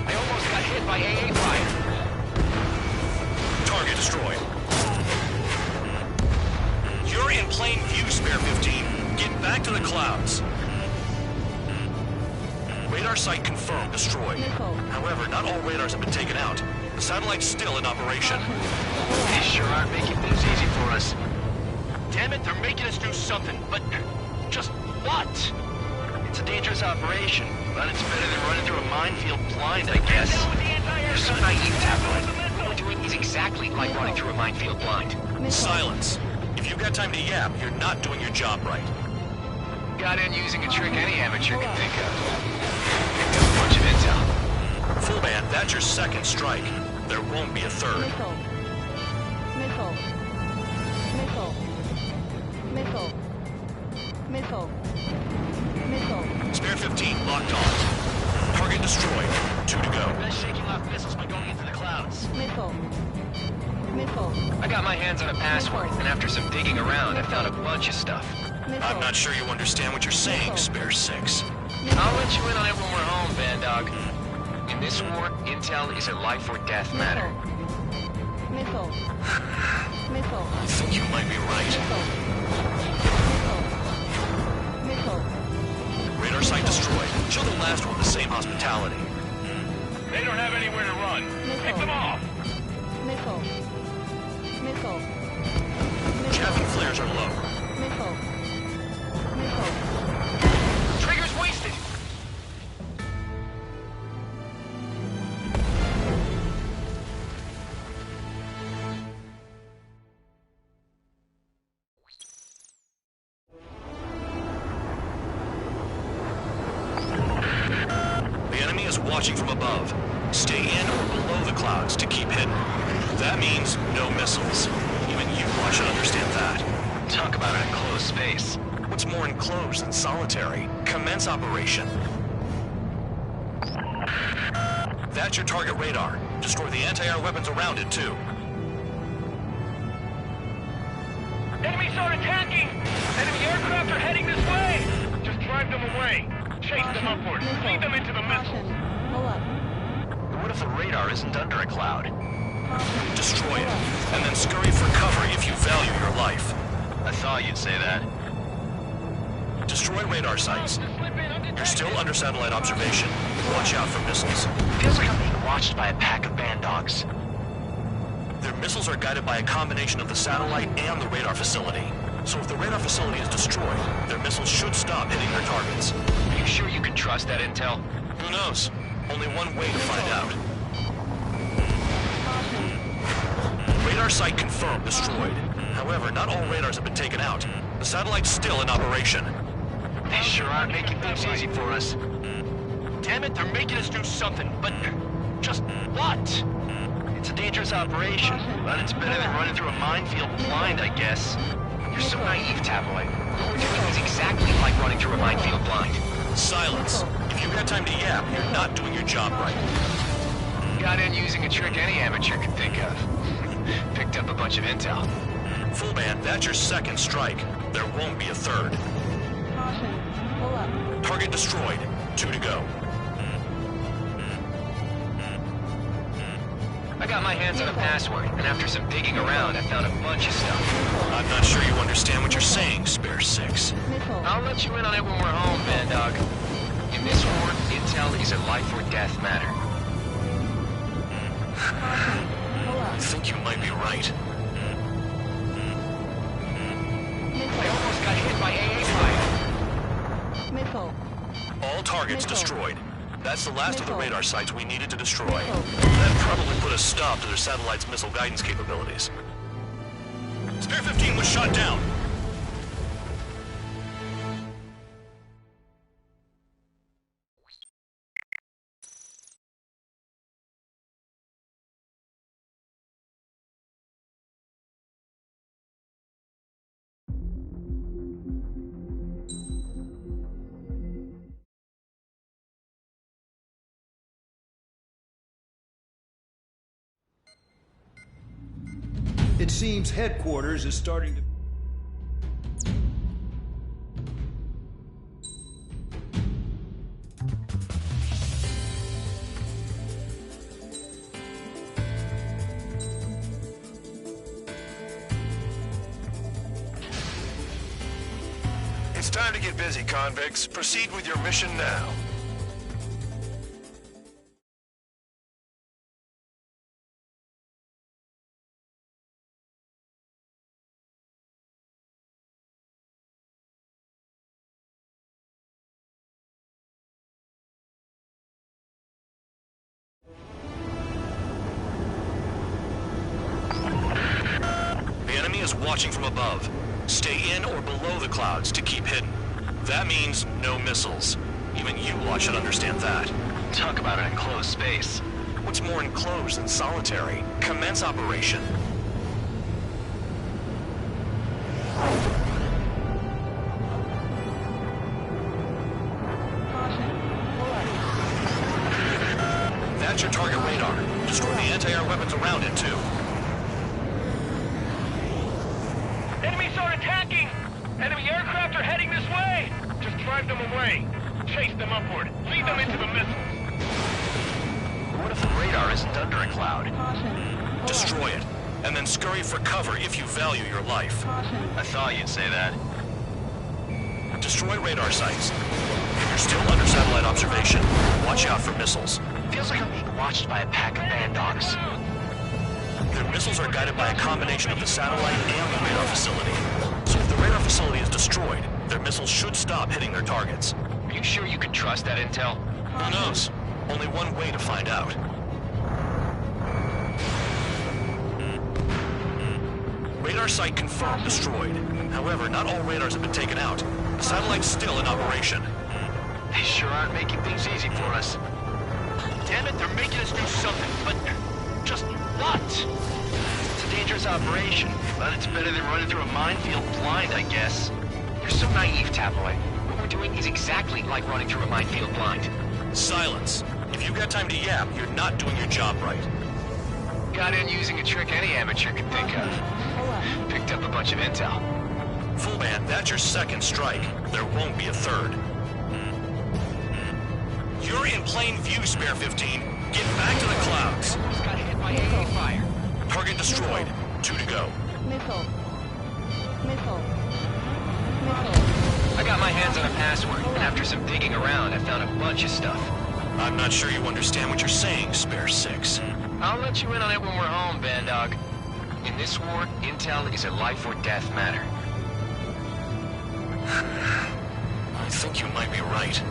Speaker 9: I almost got hit by AA fire.
Speaker 5: Target destroyed. You're in plain view, Spare 15. Get back to the clouds. Radar site confirmed destroyed. However, not all radars have been taken out. The satellite's still in operation.
Speaker 9: They sure are making things easy for us.
Speaker 5: Damn it, they're making us do something, but just what?
Speaker 9: It's a dangerous operation, but it's better than running through a minefield blind, I guess. You're so naive, Tabloid. What we're doing is exactly like running through a minefield blind.
Speaker 5: Silence. If you've got time to yap, you're not doing your job right.
Speaker 9: Got in using a trick any amateur can think of. Picked up a bunch of intel.
Speaker 5: Full band, that's your second strike. There won't be a third.
Speaker 15: Missile. Missile. Missile. Missile. Missile.
Speaker 5: Spare 15 locked on. Target destroyed. 2 to go.
Speaker 9: Best shaking off missiles by going into the clouds.
Speaker 15: Missile. Missile.
Speaker 9: I got my hands on a password, and after some digging around, I found a bunch of stuff.
Speaker 5: I'm not sure you understand what you're saying, Spare 6.
Speaker 9: I'll let you in on it when we're home, Band Dog. In this war, intel is a life or death matter.
Speaker 15: Missile. Missile.
Speaker 5: I think you might be right.
Speaker 15: Missile.
Speaker 5: Radar site destroyed. Show the last one the same hospitality.
Speaker 6: They don't have anywhere to run. Pick them off.
Speaker 15: Missile. Missile.
Speaker 5: Javelin flares are low.
Speaker 15: Missile. Missile.
Speaker 9: Trigger's wasted!
Speaker 5: The enemy is watching from above. Stay in or below the clouds to keep hidden. That means no missiles. Even you lot should understand that.
Speaker 9: Talk about an enclosed space.
Speaker 5: What's more enclosed than solitary? Commence operation. That's your target radar. Destroy the anti-air weapons around it, too.
Speaker 6: Enemies are attacking! Enemy aircraft are heading this way! Just drive them away. Chase them upward. Lead them into the missiles.
Speaker 15: Pull up.
Speaker 5: What if the radar isn't under a cloud? Destroy it, and then scurry for cover if you value your life.
Speaker 9: I thought you'd say that.
Speaker 5: Destroy radar sites. You're still under satellite observation. Watch out for missiles.
Speaker 9: Feels like I'm being watched by a pack of band dogs.
Speaker 5: Their missiles are guided by a combination of the satellite and the radar facility. So if the radar facility is destroyed, their missiles should stop hitting their targets.
Speaker 9: Are you sure you can trust that intel?
Speaker 7: Who knows? Only one way to find out. Radar site confirmed destroyed. However, not all radars have been taken out. The satellite's still in operation.
Speaker 5: They sure are making things easy for us. Damn it, they're making us do something, but just what? It's a dangerous operation, but it's better than running through a minefield blind, I guess. You're so naive, Tabloid. What we're doing is exactly like running through a minefield blind.
Speaker 7: Silence. If you've got time to yap, you're not doing your job right.
Speaker 5: Got in using a trick any amateur could think of. Picked up a bunch of intel.
Speaker 7: Full band, that's your second strike. There won't be a third.
Speaker 15: Caution. Pull up.
Speaker 7: Target destroyed. 2 to go.
Speaker 5: I got my hands on a password, and after some digging around, I found a bunch of stuff.
Speaker 7: I'm not sure you understand what you're saying, Spare 6.
Speaker 5: I'll let you in on it when we're home, Bandog. In this war, intel is a life or death matter.
Speaker 7: I think you might be right.
Speaker 5: I almost got hit by AA fire.
Speaker 15: Missile.
Speaker 7: All targets destroyed. That's the last of the radar sites we needed to destroy. That probably put a stop to their satellite's missile guidance capabilities. Spare 15 was shot down.
Speaker 18: It seems headquarters is starting to...
Speaker 7: It's time to get busy, convicts. Proceed with your mission now. Is watching from above. Stay in or below the clouds to keep hidden. That means no missiles. Even you lot should understand that.
Speaker 5: Talk about an enclosed space.
Speaker 7: What's more enclosed than solitary? Commence operation. That's your target radar. Destroy the anti-air weapons around it, too.
Speaker 6: Enemies are attacking! Enemy aircraft are heading this way! Just drive them away. Chase them upward. Lead them into the missiles.
Speaker 5: What if the radar isn't under a cloud?
Speaker 7: Destroy it, and then scurry for cover if you value your life.
Speaker 5: I thought you'd say that.
Speaker 7: Destroy radar sites. If you're still under satellite observation, watch out for missiles.
Speaker 5: Feels like I'm being watched by a pack of Bandogs.
Speaker 7: Their missiles are guided by a combination of the satellite and the radar facility. So if the radar facility is destroyed, their missiles should stop hitting their targets.
Speaker 5: Are you sure you can trust that intel?
Speaker 7: Who knows? Only one way to find out. Radar site confirmed destroyed. However, not all radars have been taken out. The satellite's still in operation.
Speaker 5: They sure aren't making things easy for us. Damn it, they're making us do something, but just what? It's a dangerous operation, but it's better than running through a minefield blind, I guess. You're so naive, Tabloid. What we're doing is exactly like running through a minefield blind.
Speaker 7: Silence. If you've got time to yap, you're not doing your job right.
Speaker 5: Got in using a trick any amateur could think of. Picked up a bunch of intel.
Speaker 7: Full band, that's your second strike. There won't be a third. You're in plain view, Spare 15. Get back to the clouds.
Speaker 5: Almost got hit by AA fire.
Speaker 7: Target destroyed. 2 to go.
Speaker 15: Missile. Missile.
Speaker 5: I got my hands on a password, and after some digging around, I found a bunch of stuff.
Speaker 7: I'm not sure you understand what you're saying, Spare 6.
Speaker 5: I'll let you in on it when we're home, Bandog. In this war, intel is a life or death matter.
Speaker 7: I think you might be right.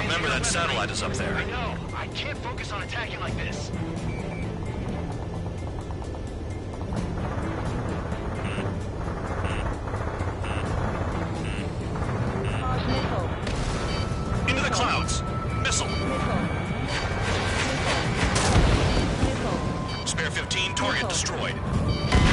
Speaker 7: Remember that satellite is up there.
Speaker 5: I know. I can't focus on attacking like this.
Speaker 7: Into the clouds. Missile. Spare 15, target destroyed.